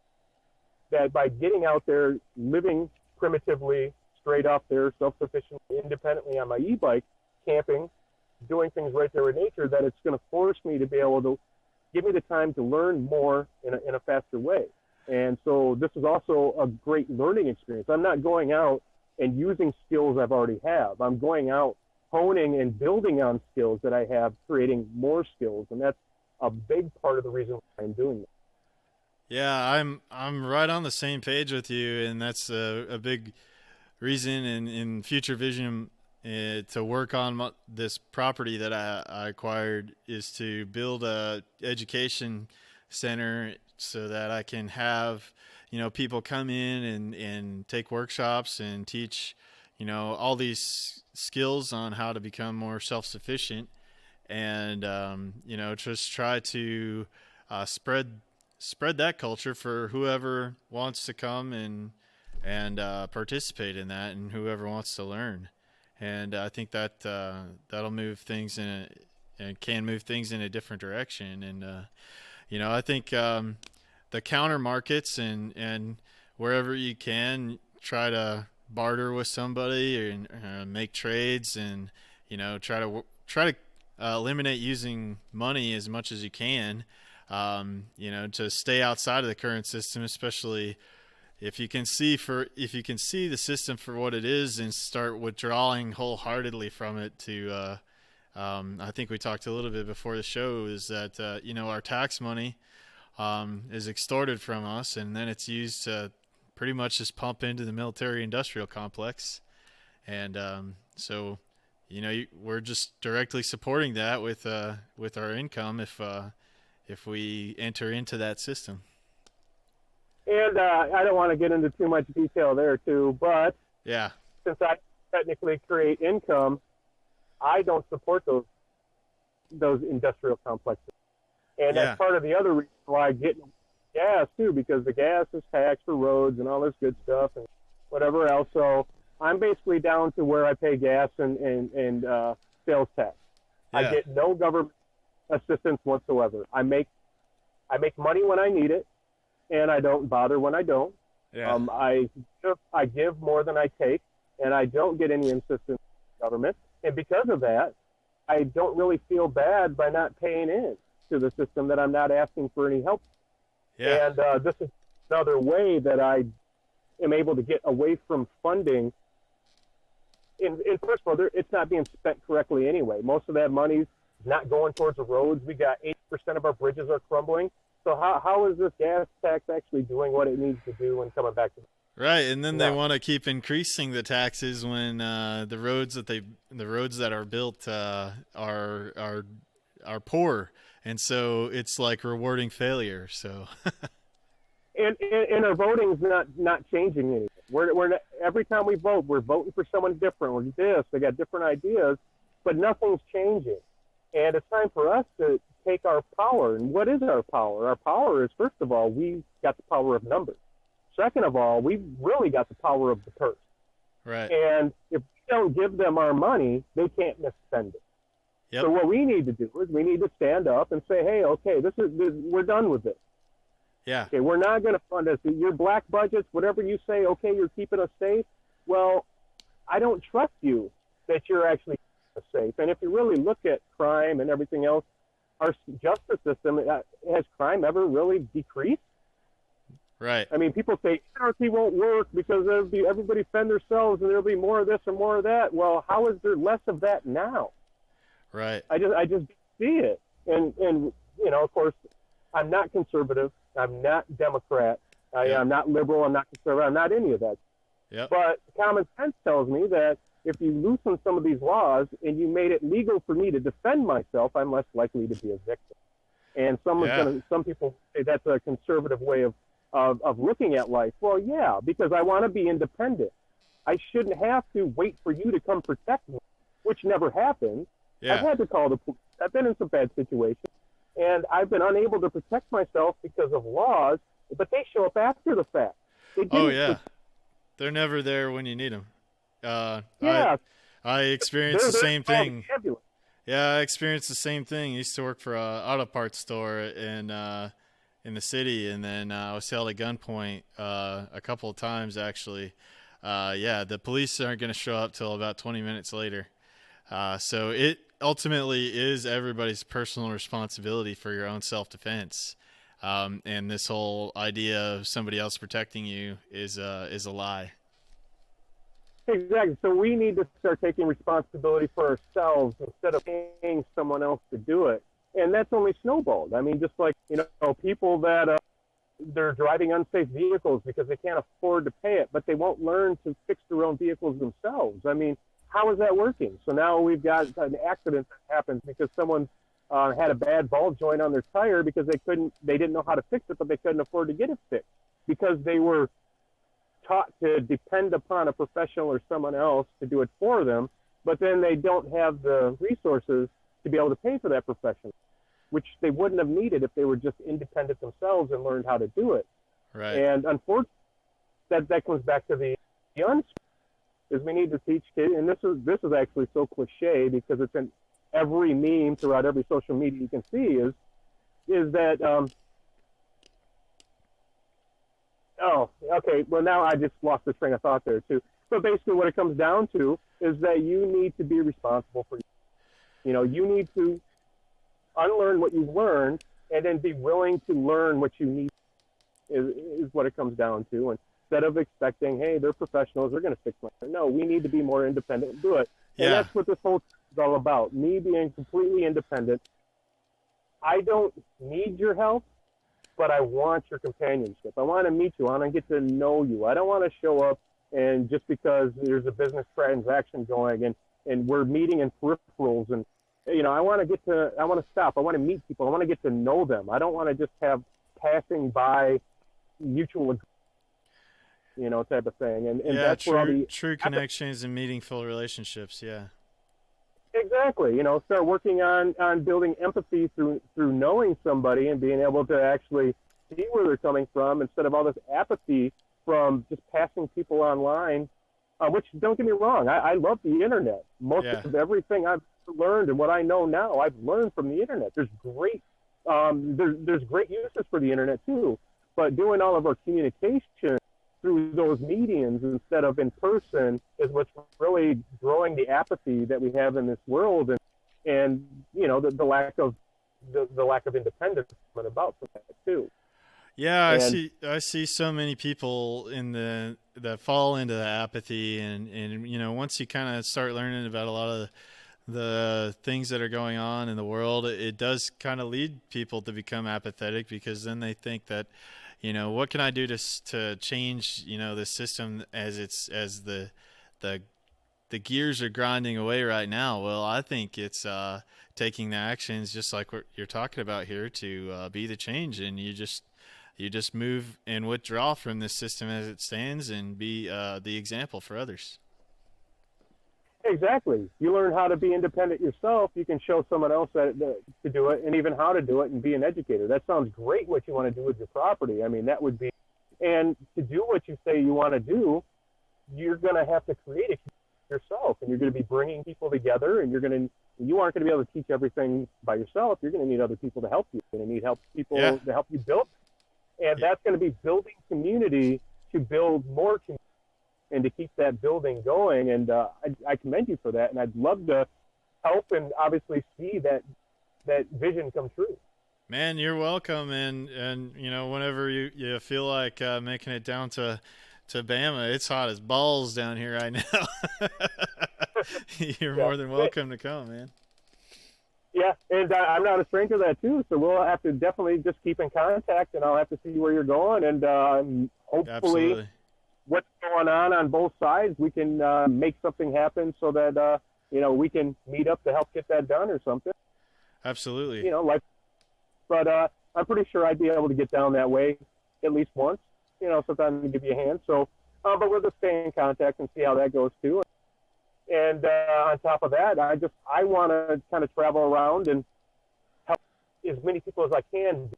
B: That by getting out there, living primitively, straight up there, self-sufficiently, independently on my e-bike, camping, doing things right there in nature, that it's going to force me to be able to give me the time to learn more in a faster way. And so this is also a great learning experience. I'm not going out and using skills I've already have. I'm going out, honing and building on skills that I have, creating more skills. And that's a big part of the reason why I'm doing this.
F: Yeah, I'm right on the same page with you, and that's a big reason in future vision to work on this property that I acquired, is to build a education center so that I can have people come in and take workshops and teach all these skills on how to become more self-sufficient, and just try to spread that culture for whoever wants to come and participate in that, and whoever wants to learn. And I think that that'll move things and can move things in a different direction. And I think the counter markets and wherever you can, try to barter with somebody and make trades, and try to eliminate using money as much as you can. To stay outside of the current system, especially if you can see the system for what it is and start withdrawing wholeheartedly from it. To I think we talked a little bit before the show, is that our tax money is extorted from us, and then it's used to pretty much just pump into the military-industrial complex. And so we're just directly supporting that with our income if we enter into that system.
B: And I don't want to get into too much detail there too, but
F: yeah,
B: since I technically create income, I don't support those industrial complexes. And that's part of the other reason why I get gas too, because the gas is taxed for roads and all this good stuff and whatever else. So I'm basically down to where I pay gas and sales tax.
F: Yeah.
B: I get no government assistance whatsoever. I make money when I need it, and I don't bother when I don't.
F: Yeah.
B: I give more than I take, and I don't get any assistance from the government. And because of that, I don't really feel bad by not paying in to the system that I'm not asking for any help.
F: Yeah.
B: And this is another way that I am able to get away from funding. In first of all, it's not being spent correctly anyway. Most of that money's not going towards the roads. We got 80% of our bridges are crumbling. So how is this gas tax actually doing what it needs to do and coming back to
F: Right, and then they want to keep increasing the taxes when the roads that are built are poor, and so it's like rewarding failure. So,
B: and our voting's not changing anything. We're not, every time we vote, we're voting for someone different. We're this, they got different ideas, but nothing's changing. And it's time for us to take our power. And what is our power? Our power is, first of all, we got the power of numbers. Second of all, we've really got the power of the purse.
F: right.
B: And if we don't give them our money, they can't misspend it.
F: Yep.
B: So what we need to do is we need to stand up and say, hey, okay, we're done with this.
F: Yeah.
B: Okay, we're not going to fund this. Your black budgets, whatever you say, okay, you're keeping us safe. Well, I don't trust you that you're actually keeping us safe. And if you really look at crime and everything else, our justice system, has crime ever really decreased?
F: Right.
B: I mean, people say anarchy won't work because everybody fend themselves and there'll be more of this and more of that. Well, how is there less of that now?
F: Right.
B: I just see it. And of course, I'm not conservative. I'm not Democrat. I'm not liberal. I'm not conservative. I'm not any of that.
F: Yep.
B: But common sense tells me that if you loosen some of these laws and you made it legal for me to defend myself, I'm less likely to be a victim. And some people say that's a conservative way of looking at life. Well, yeah, because I want to be independent. I shouldn't have to wait for you to come protect me, which never happens.
F: Yeah.
B: I've had to call the police. I've been in some bad situations, and I've been unable to protect myself because of laws, but they show up after the fact.
F: Oh, yeah. They're never there when you need them.
B: Yeah.
F: I experienced the same thing.
B: Ambulance.
F: Yeah, I experienced the same thing. I used to work for a auto parts store in the city, and then I was held at gunpoint a couple of times, actually. The police aren't going to show up till about 20 minutes later. So it ultimately is everybody's personal responsibility for your own self-defense. And this whole idea of somebody else protecting you is a lie.
B: Exactly. So we need to start taking responsibility for ourselves instead of paying someone else to do it. And that's only snowballed. I mean, just like, people that they're driving unsafe vehicles because they can't afford to pay it, but they won't learn to fix their own vehicles themselves. I mean, how is that working? So now we've got an accident that happens because someone had a bad ball joint on their tire because they didn't know how to fix it, but they couldn't afford to get it fixed because they were taught to depend upon a professional or someone else to do it for them, but then they don't have the resources to be able to pay for that professional, which they wouldn't have needed if they were just independent themselves and learned how to do it.
F: Right.
B: And unfortunately, that comes back to the unschooled, is we need to teach kids, and this is actually so cliche because it's in every meme throughout every social media you can see, is that well, now I just lost the train of thought there too. But basically what it comes down to is that you need to be responsible for, you need to unlearn what you've learned and then be willing to learn what you need is what it comes down to. And instead of expecting, hey, they're professionals, they're going to fix my car. No, we need to be more independent and do it.
F: Yeah.
B: And that's what this whole thing is all about, me being completely independent. I don't need your help, but I want your companionship. I want to meet you. I want to get to know you. I don't want to show up and just because there's a business transaction going and we're meeting in peripherals and, I want to stop. I want to meet people. I want to get to know them. I don't want to just have passing by mutual, type of thing. And that's where all the
F: true connections and meaningful relationships. Yeah.
B: Exactly. Start working on building empathy through knowing somebody and being able to actually see where they're coming from instead of all this apathy from just passing people online, which don't get me wrong. I love the internet. Most of everything I've learned and what I know now, I've learned from the internet. There's great uses for the internet too, but doing all of our communication through those mediums instead of in person is what's really growing the apathy that we have in this world. and the lack of the lack of independence coming about from that too.
F: Yeah,
B: And
F: I see so many people that fall into the apathy, and once you kind of start learning about a lot of the things that are going on in the world, it does kind of lead people to become apathetic, because then they think that, what can I do to change, the system as the gears are grinding away right now. Well, I think it's taking the actions just like what you're talking about here to be the change, and you just move and withdraw from this system as it stands and be the example for others.
B: exactly, you learn how to be independent yourself. You can show someone else to do it, and even how to do it, and be an educator. That sounds great. What you want to do with your property, I mean, that would be, and to do what you say you want to do, you're going to have to create it yourself, and you're going to be bringing people together, and you aren't going to be able to teach everything by yourself. You're going to need other people to help you. You're going to need people to help you build, and that's going to be building community to build more community and to keep that building going. And I commend you for that, and I'd love to help and obviously see that vision come true.
F: Man, you're welcome, and whenever you feel like making it down to Bama, it's hot as balls down here right now. You're more than welcome to come, man.
B: Yeah, and I'm not a stranger to that too, so we'll have to definitely just keep in contact, and I'll have to see where you're going, and hopefully
F: Absolutely.
B: what's going on both sides, we can make something happen so that we can meet up to help get that done or something.
F: Absolutely.
B: But I'm pretty sure I'd be able to get down that way at least once, sometime to give you a hand. So, but we'll just stay in contact and see how that goes too. And on top of that, I want to kind of travel around and help as many people as I can.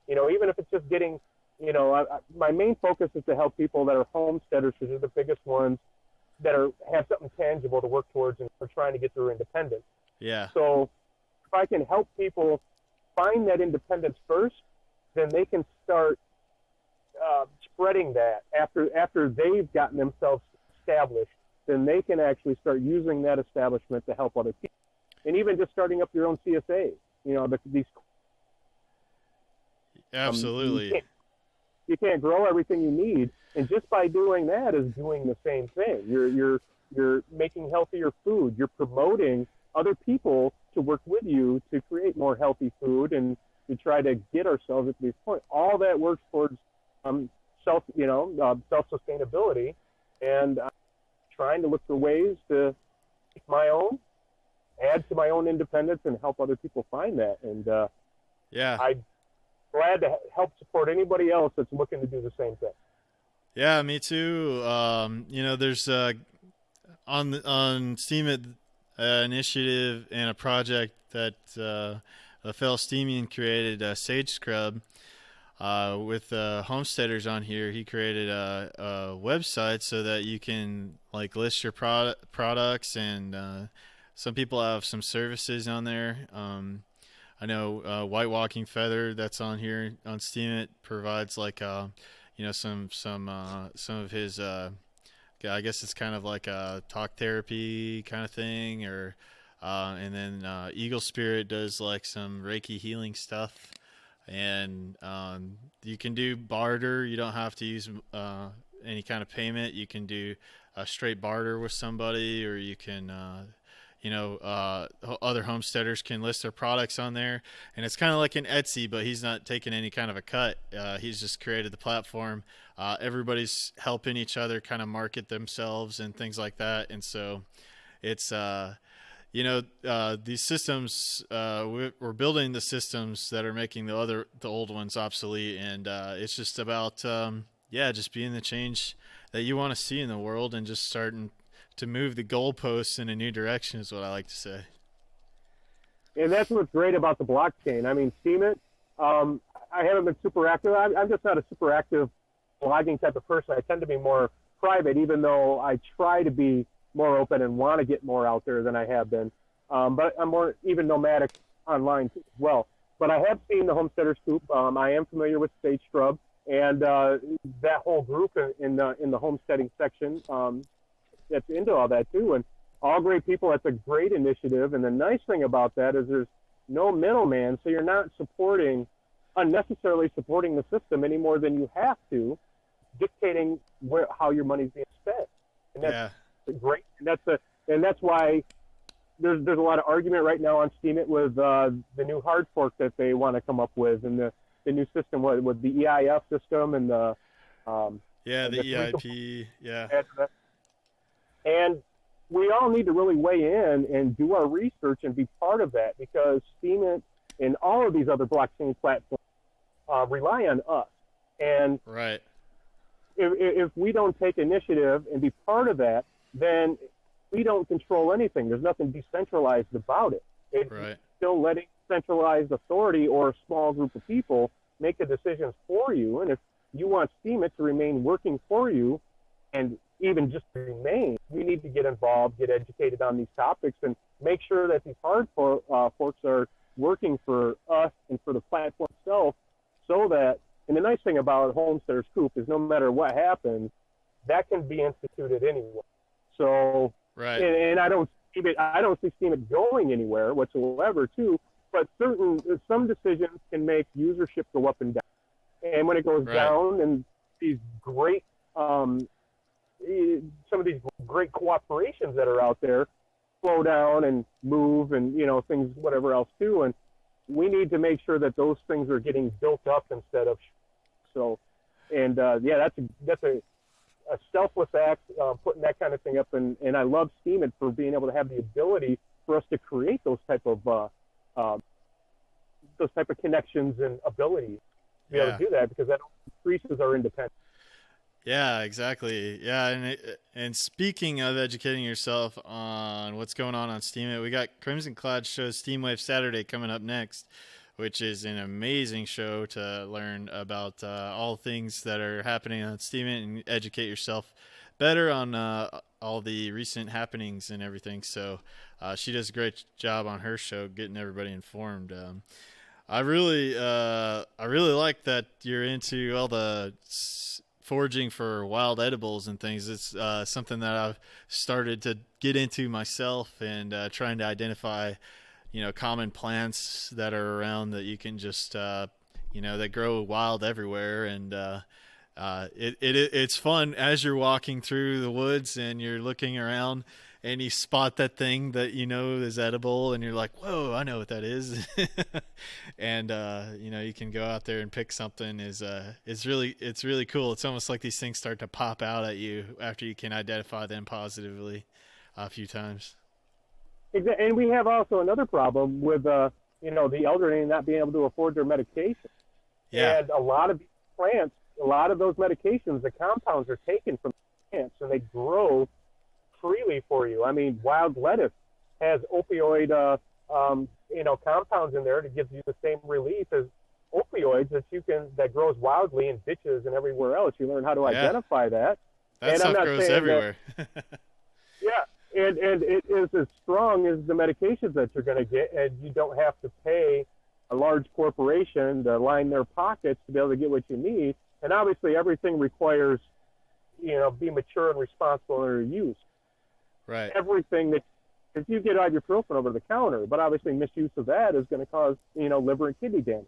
B: Even if it's just getting, my main focus is to help people that are homesteaders, because they're the biggest ones that have something tangible to work towards and are trying to get their independence.
F: Yeah.
B: So if I can help people find that independence first, then they can start spreading that after they've gotten themselves established. Then they can actually start using that establishment to help other people, and even just starting up your own CSA. These.
F: Absolutely.
B: You can't grow everything you need, and just by doing that is doing the same thing. You're making healthier food. You're promoting other people to work with you to create more healthy food and to try to get ourselves at this point. All that works towards self-sustainability, and I'm trying to look for ways to make my own, add to my own independence, and help other people find that. And I'm glad to help support anybody else that's looking to do the same thing.
F: Yeah, me too. There's on Steemit initiative and a project that a fellow Steemian created, Sage Scrub, with homesteaders on here. He created a website so that you can list your products, and some people have some services on there. I know White Walking Feather, that's on here on Steemit, provides some of his I guess it's kind of like a talk therapy kind of thing, or and then Eagle Spirit does some Reiki healing stuff, and you can do barter. You don't have to use any kind of payment. You can do a straight barter with somebody, or you can other homesteaders can list their products on there, and it's kind of like an Etsy, but he's not taking any kind of a cut. He's just created the platform. Everybody's helping each other kind of market themselves and things like that. And so it's, these systems, we're building the systems that are making the old ones obsolete. And it's just about, just being the change that you want to see in the world, and just starting to move the goalposts in a new direction is what I like to say.
B: And that's what's great about the blockchain. I mean, Steemit, I haven't been super active. I'm just not a super active blogging type of person. I tend to be more private, even though I try to be more open and want to get more out there than I have been. But I'm more even nomadic online as well. But I have seen the Homesteaders Scoop. I am familiar with Sage Scrub, and that whole group in the homesteading section that's into all that too. And all great people. That's a great initiative. And the nice thing about that is there's no middleman, so you're not unnecessarily supporting the system any more than you have to, dictating how your money's being spent. And that's great. And that's why there's a lot of argument right now on Steemit with the new hard fork that they want to come up with, and the new system with the EIF system and the
F: the EIP,
B: and we all need to really weigh in and do our research and be part of that, because Steemit and all of these other blockchain platforms rely on us. And if we don't take initiative and be part of that, then we don't control anything. There's nothing decentralized about it. It's still letting centralized authority or a small group of people make the decisions for you. And if you want Steemit to remain working for you, and even just remain, we need to get involved, get educated on these topics, and make sure that these hard forks are working for us and for the platform itself, so that, and the nice thing about Homesteaders Coop is no matter what happens, that can be instituted anywhere. So, and I don't see Steemit going anywhere whatsoever, too, but some decisions can make usership go up and down. And when it goes down, and these great, some of these great cooperations that are out there slow down and move, and things, whatever else too, and we need to make sure that those things are getting built up instead of so. And that's a selfless act, putting that kind of thing up, and I love Steemit for being able to have the ability for us to create those type of connections and abilities to be able to do that, because that increases our independence.
F: Yeah, exactly. Yeah, and speaking of educating yourself on what's going on Steemit, we got Crimson Cloud shows Steamwave Saturday coming up next, which is an amazing show to learn about all things that are happening on Steemit and educate yourself better on all the recent happenings and everything. So she does a great job on her show getting everybody informed. I really like that you're into all the foraging for wild edibles and things. It's something that I've started to get into myself, and trying to identify, common plants that are around that you can just, that grow wild everywhere. And it's fun as you're walking through the woods and you're looking around and you spot that thing that is edible, and you're like, whoa, I know what that is. And you can go out there and pick something. It's really cool. It's almost like these things start to pop out at you after you can identify them positively a few times.
B: And we have also another problem with the elderly not being able to afford their medication. And a lot of these plants, a lot of those medications, the compounds are taken from plants, and they grow freely for you. I mean, wild lettuce has opioid, compounds in there to give you the same relief as opioids that grows wildly in ditches and everywhere else. You learn how to identify that.
F: That stuff grows everywhere.
B: And it is as strong as the medications that you're going to get, and you don't have to pay a large corporation to line their pockets to be able to get what you need. And obviously, everything requires, be mature and responsible in your use. Everything that, if you get ibuprofen over the counter, but obviously misuse of that is going to cause, liver and kidney damage.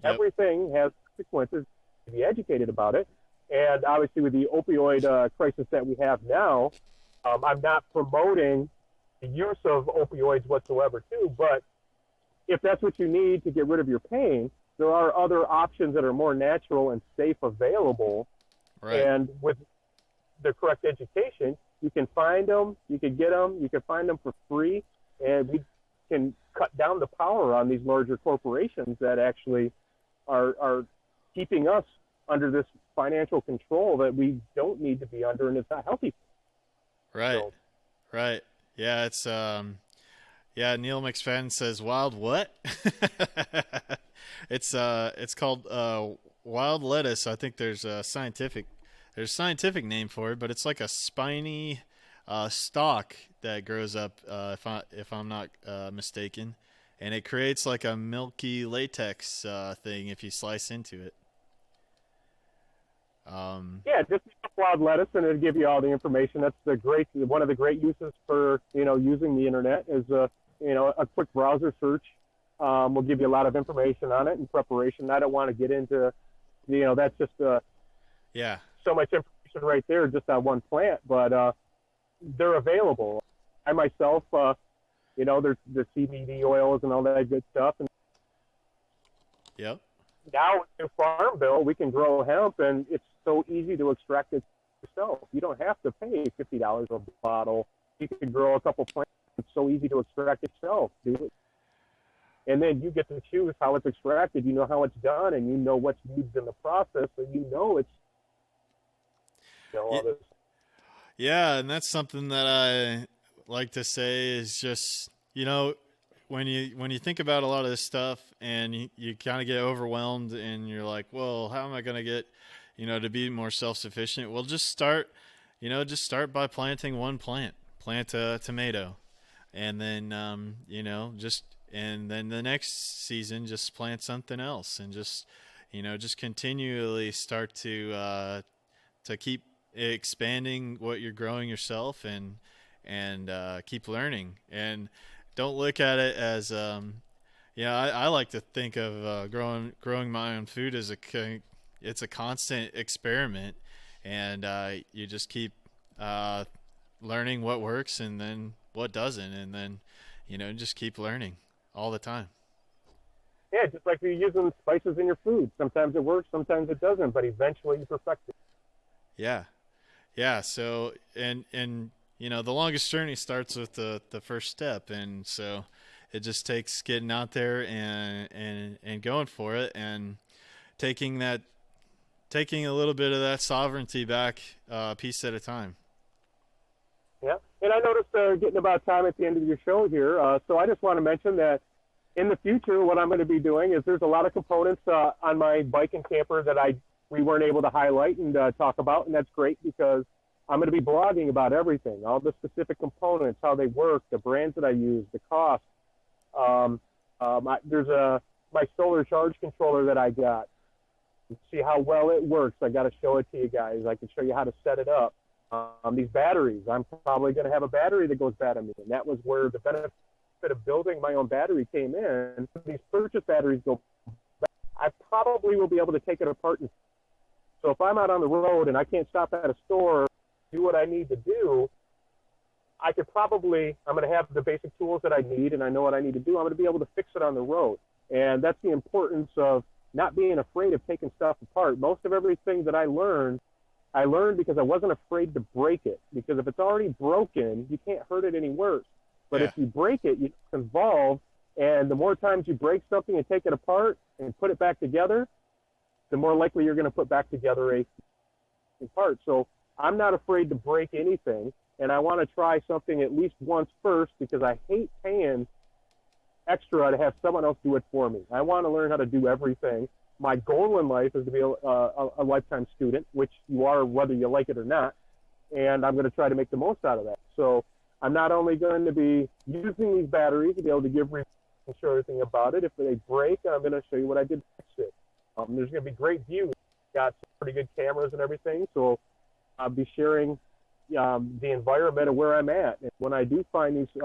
B: Everything has consequences. To be educated about it. And obviously, with the opioid crisis that we have now, I'm not promoting the use of opioids whatsoever, too. But if that's what you need to get rid of your pain, there are other options that are more natural and safe available. And with the correct education, you can find them, you can get them, you can find them for free, and we can cut down the power on these larger corporations that actually are keeping us under this financial control that we don't need to be under, and it's not healthy.
F: Yeah, it's Neil McFadden says wild what? It's called wild lettuce. I think there's a scientific name for it, but it's like a spiny stalk that grows up, if I'm not mistaken, and it creates like a milky latex thing if you slice into it.
B: Just cloud lettuce, and it'll give you all the information. That's one of the great uses for, using the internet is, a quick browser search will give you a lot of information on it in preparation. I don't want to get into, that's just
F: Yeah.
B: so much information right there just on one plant, but they're available. I myself, there's the CBD oils and all that good stuff. And
F: Yep.
B: now with the Farm Bill, we can grow hemp, and it's so easy to extract it yourself. You don't have to pay $50 a bottle. You can grow a couple plants. It's so easy to extract it yourself. Do it. And then you get to choose how it's extracted. You know how it's done, and you know what's used in the process, so you know it's all this.
F: Yeah, and that's something that I like to say is just, when you think about a lot of this stuff and you kind of get overwhelmed and you're like, well, how am I going to get, to be more self-sufficient? Well, just start by planting one plant. Plant a tomato, and then, and then the next season, just plant something else, and just continually start to keep expanding what you're growing yourself, and keep learning, and don't look at it as I like to think of growing my own food as it's a constant experiment, and you just keep learning what works and then what doesn't, and then just keep learning all the time.
B: Yeah, just like you're using spices in your food. Sometimes it works, sometimes it doesn't, but eventually you perfect it.
F: Yeah. So and the longest journey starts with the first step, and so it just takes getting out there and going for it, and taking a little bit of that sovereignty back, piece at a time.
B: Yeah, and I noticed getting about time at the end of your show here, so I just want to mention that in the future, what I'm going to be doing is there's a lot of components on my bike and camper that we weren't able to highlight and talk about, and that's great because I'm going to be blogging about everything, all the specific components, how they work, the brands that I use, the cost. There's my solar charge controller that I got. You see how well it works. I got to show it to you guys. I can show you how to set it up. These batteries, I'm probably going to have a battery that goes bad on me, and that was where the benefit of building my own battery came in. These purchase batteries go bad. I probably will be able to take it apart. So if I'm out on the road and I can't stop at a store, do what I need to do, I'm going to have the basic tools that I need, and I know what I need to do. I'm going to be able to fix it on the road. And that's the importance of not being afraid of taking stuff apart. Most of everything that I learned because I wasn't afraid to break it. Because if it's already broken, you can't hurt it any worse. But if you break it, you get involved, and the more times you break something and take it apart and put it back together, the more likely you're going to put back together a part. So I'm not afraid to break anything, and I want to try something at least once first because I hate paying extra to have someone else do it for me. I want to learn how to do everything. My goal in life is to be a lifetime student, which you are whether you like it or not, and I'm going to try to make the most out of that. So I'm not only going to be using these batteries to be able to give reviews and show everything about it. If they break, I'm going to show you what I did to fix it. There's going to be great views. Got some pretty good cameras and everything, so I'll be sharing the environment of where I'm at. And when I do find these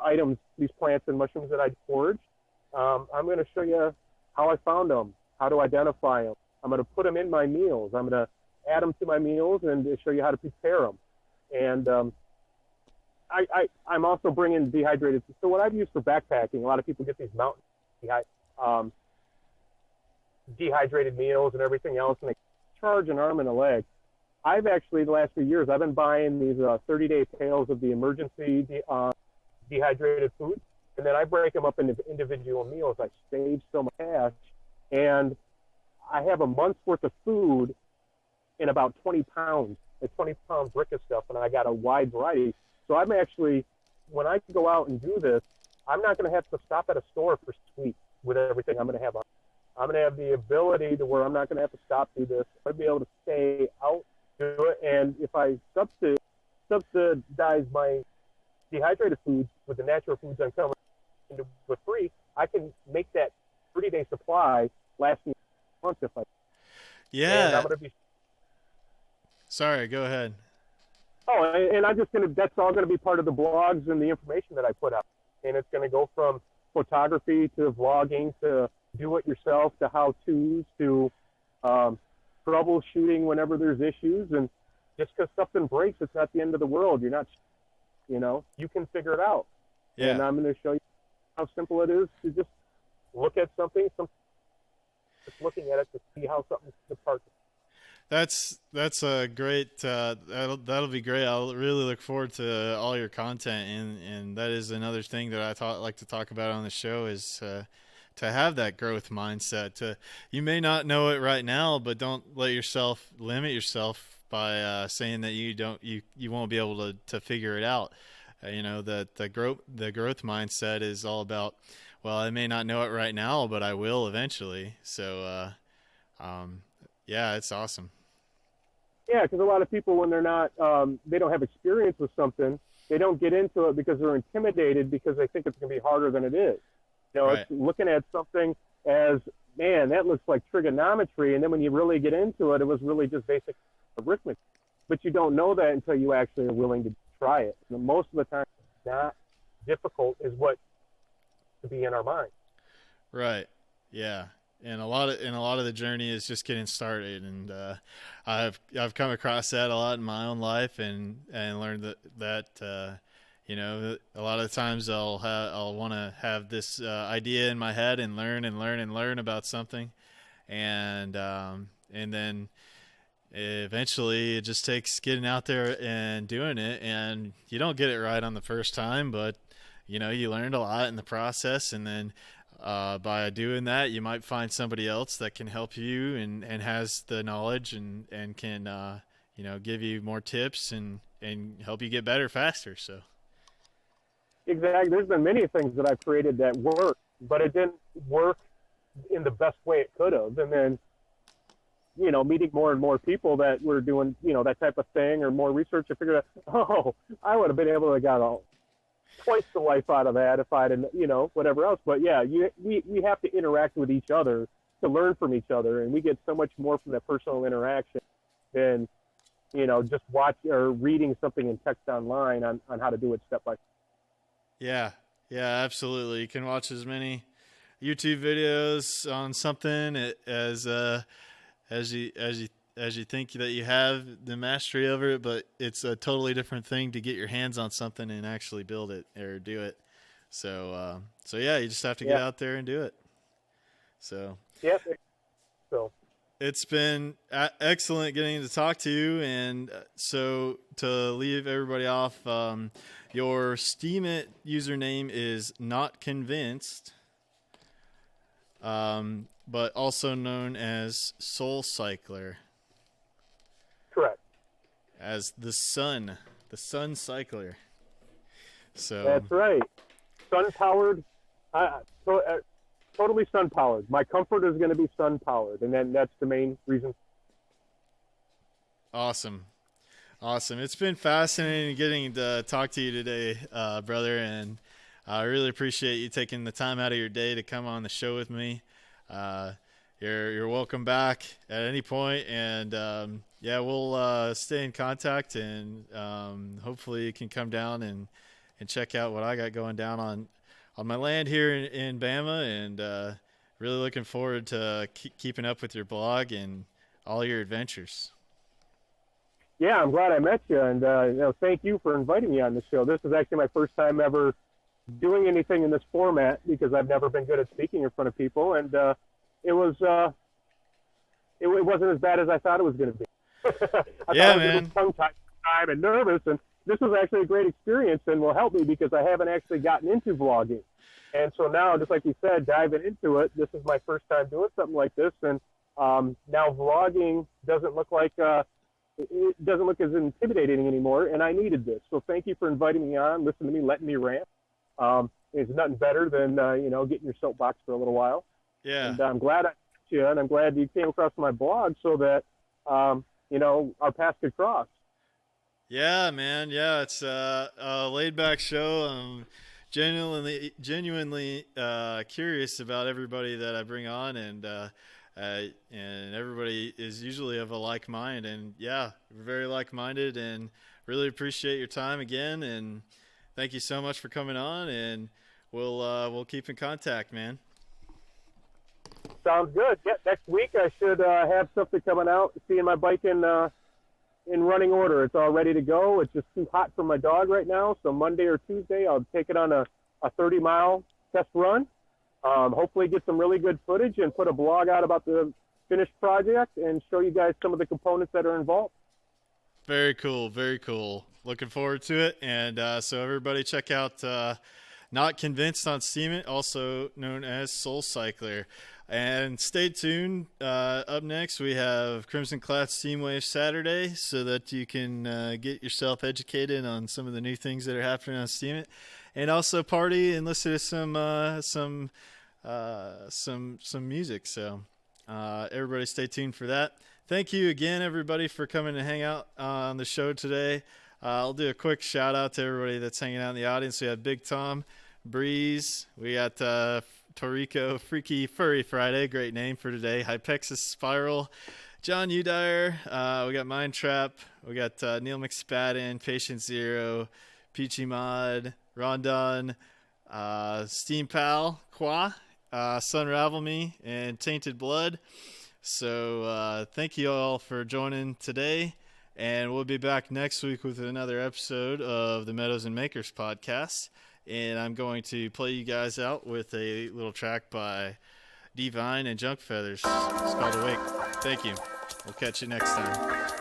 B: items, these plants and mushrooms that I foraged, I'm going to show you how I found them, how to identify them. I'm going to put them in my meals. I'm going to add them to my meals and show you how to prepare them. And I'm also bringing dehydrated. So what I've used for backpacking, a lot of people get these mountain dehydrated meals and everything else, and they charge an arm and a leg. I've actually, the last few years, I've been buying these 30-day pails of the emergency dehydrated food, and then I break them up into individual meals. I save so much cash, and I have a month's worth of food in about 20 pounds, a 20-pound brick of stuff, and I got a wide variety. So I'm actually, when I go out and do this, I'm not going to have to stop at a store for sweets with everything I'm going to have on. I'm going to have the ability to where I'm not going to have to stop to do this. I'll be able to stay out, do it, and if I subsidize my dehydrated foods with the natural foods I'm coming into for free, I can make that 30-day supply last me months if I.
F: Yeah.
B: And I'm going to be.
F: Sorry, go ahead.
B: Oh, and that's all going to be part of the blogs and the information that I put out. And it's going to go from photography to vlogging to do it yourself to how-tos to troubleshooting whenever there's issues. And just because something breaks, it's not the end of the world. You're not, you can figure it out.
F: Yeah.
B: And I'm going to show you how simple it is to just look at something, just looking at it to see how something's apart.
F: That's a great. That'll be great. I'll really look forward to all your content, and that is another thing that like to talk about on the show is to have that growth mindset. You may not know it right now, but don't let yourself limit yourself by saying that you won't be able to figure it out. That the growth mindset is all about, well, I may not know it right now, but I will eventually. So, yeah, it's awesome.
B: Yeah, because a lot of people, when they're not, they don't have experience with something, they don't get into it because they're intimidated because they think it's going to be harder than it is.
F: Right.
B: It's looking at something as, man, that looks like trigonometry, and then when you really get into it, it was really just basic arithmetic. But you don't know that until you actually are willing to try it. And most of the time, it's not difficult is what to be in our mind.
F: Right. Yeah. And a lot of the journey is just getting started, and I've come across that a lot in my own life, and learned that a lot of the times I'll want to have this idea in my head and learn about something, and then eventually it just takes getting out there and doing it, and you don't get it right on the first time, but you learned a lot in the process, and then by doing that, you might find somebody else that can help you and has the knowledge and can give you more tips and help you get better faster. So
B: exactly, there's been many things that I've created that work, but it didn't work in the best way it could have. And then meeting more and more people that were doing that type of thing or more research, I figured out, I would have been able to get twice the life out of that if I'd whatever else. But yeah, we have to interact with each other to learn from each other, and we get so much more from that personal interaction than just watch or reading something in text online on how to do it step by step.
F: Yeah, absolutely. You can watch as many YouTube videos on something as you think that you have the mastery over it, but it's a totally different thing to get your hands on something and actually build it or do it. So yeah, you just have to get out there and do it. So
B: yeah. So
F: it's been excellent getting to talk to you. And so to leave everybody off, your Steemit username is Not Convinced. But also known as solcycler.
B: Correct.
F: As the sun cycler. So
B: that's right. Sun-powered, totally sun-powered. My comfort is going to be sun-powered, and then that's the main reason.
F: Awesome. It's been fascinating getting to talk to you today, brother, and I really appreciate you taking the time out of your day to come on the show with me. You're welcome back at any point, and we'll stay in contact, and hopefully you can come down and check out what I got going down on my land here in Bama, and really looking forward to keeping up with your blog and all your adventures.
B: Yeah, I'm glad I met you, and thank you for inviting me on the show. This is actually my first time ever doing anything in this format because I've never been good at speaking in front of people, and it wasn't as bad as I thought it was going to be. I thought I was tongue-tied time and nervous, and this was actually a great experience and will help me because I haven't actually gotten into vlogging. And so now, just like you said, diving into it, this is my first time doing something like this, and now vlogging doesn't look like it doesn't look as intimidating anymore, and I needed this. So thank you for inviting me on, listening to me, letting me rant. It's nothing better than getting your soapbox for a little while.
F: Yeah.
B: And I'm glad I met you, and I'm glad you came across my blog so that our paths could cross.
F: Yeah, man. Yeah, it's a laid-back show. I'm genuinely curious about everybody that I bring on, and and everybody is usually of a like mind. And yeah, we're very like-minded, and really appreciate your time again. And thank you so much for coming on. And we'll keep in contact, man.
B: Sounds good. Yeah, next week I should have something coming out, seeing my bike in running order. It's all ready to go. It's just too hot for my dog right now. So Monday or Tuesday, I'll take it on a 30-mile test run. Hopefully get some really good footage and put a blog out about the finished project and show you guys some of the components that are involved.
F: Very cool. Very cool. Looking forward to it. And so everybody check out Not Convinced on Steemit, also known as solcycler. And stay tuned. Up next, we have Crimson Cloud Steamwave Saturday, so that you can get yourself educated on some of the new things that are happening on Steemit, and also party and listen to some music. So everybody, stay tuned for that. Thank you again, everybody, for coming to hang out on the show today. I'll do a quick shout out to everybody that's hanging out in the audience. We have Big Tom, Breeze. We got Toriko, Freaky Furry Friday, great name for today. Hypexis Spiral, John Udire, we got Mind Trap, we got Neil McSpadden, Patient Zero, Peachy Mod, Rondon, Steam Pal, Qua, Sunravel Me, and Tainted Blood. So thank you all for joining today, and we'll be back next week with another episode of the Meadows and Makers podcast. And I'm going to play you guys out with a little track by Divine and Junk Feathers. It's called Awake. Thank you. We'll catch you next time.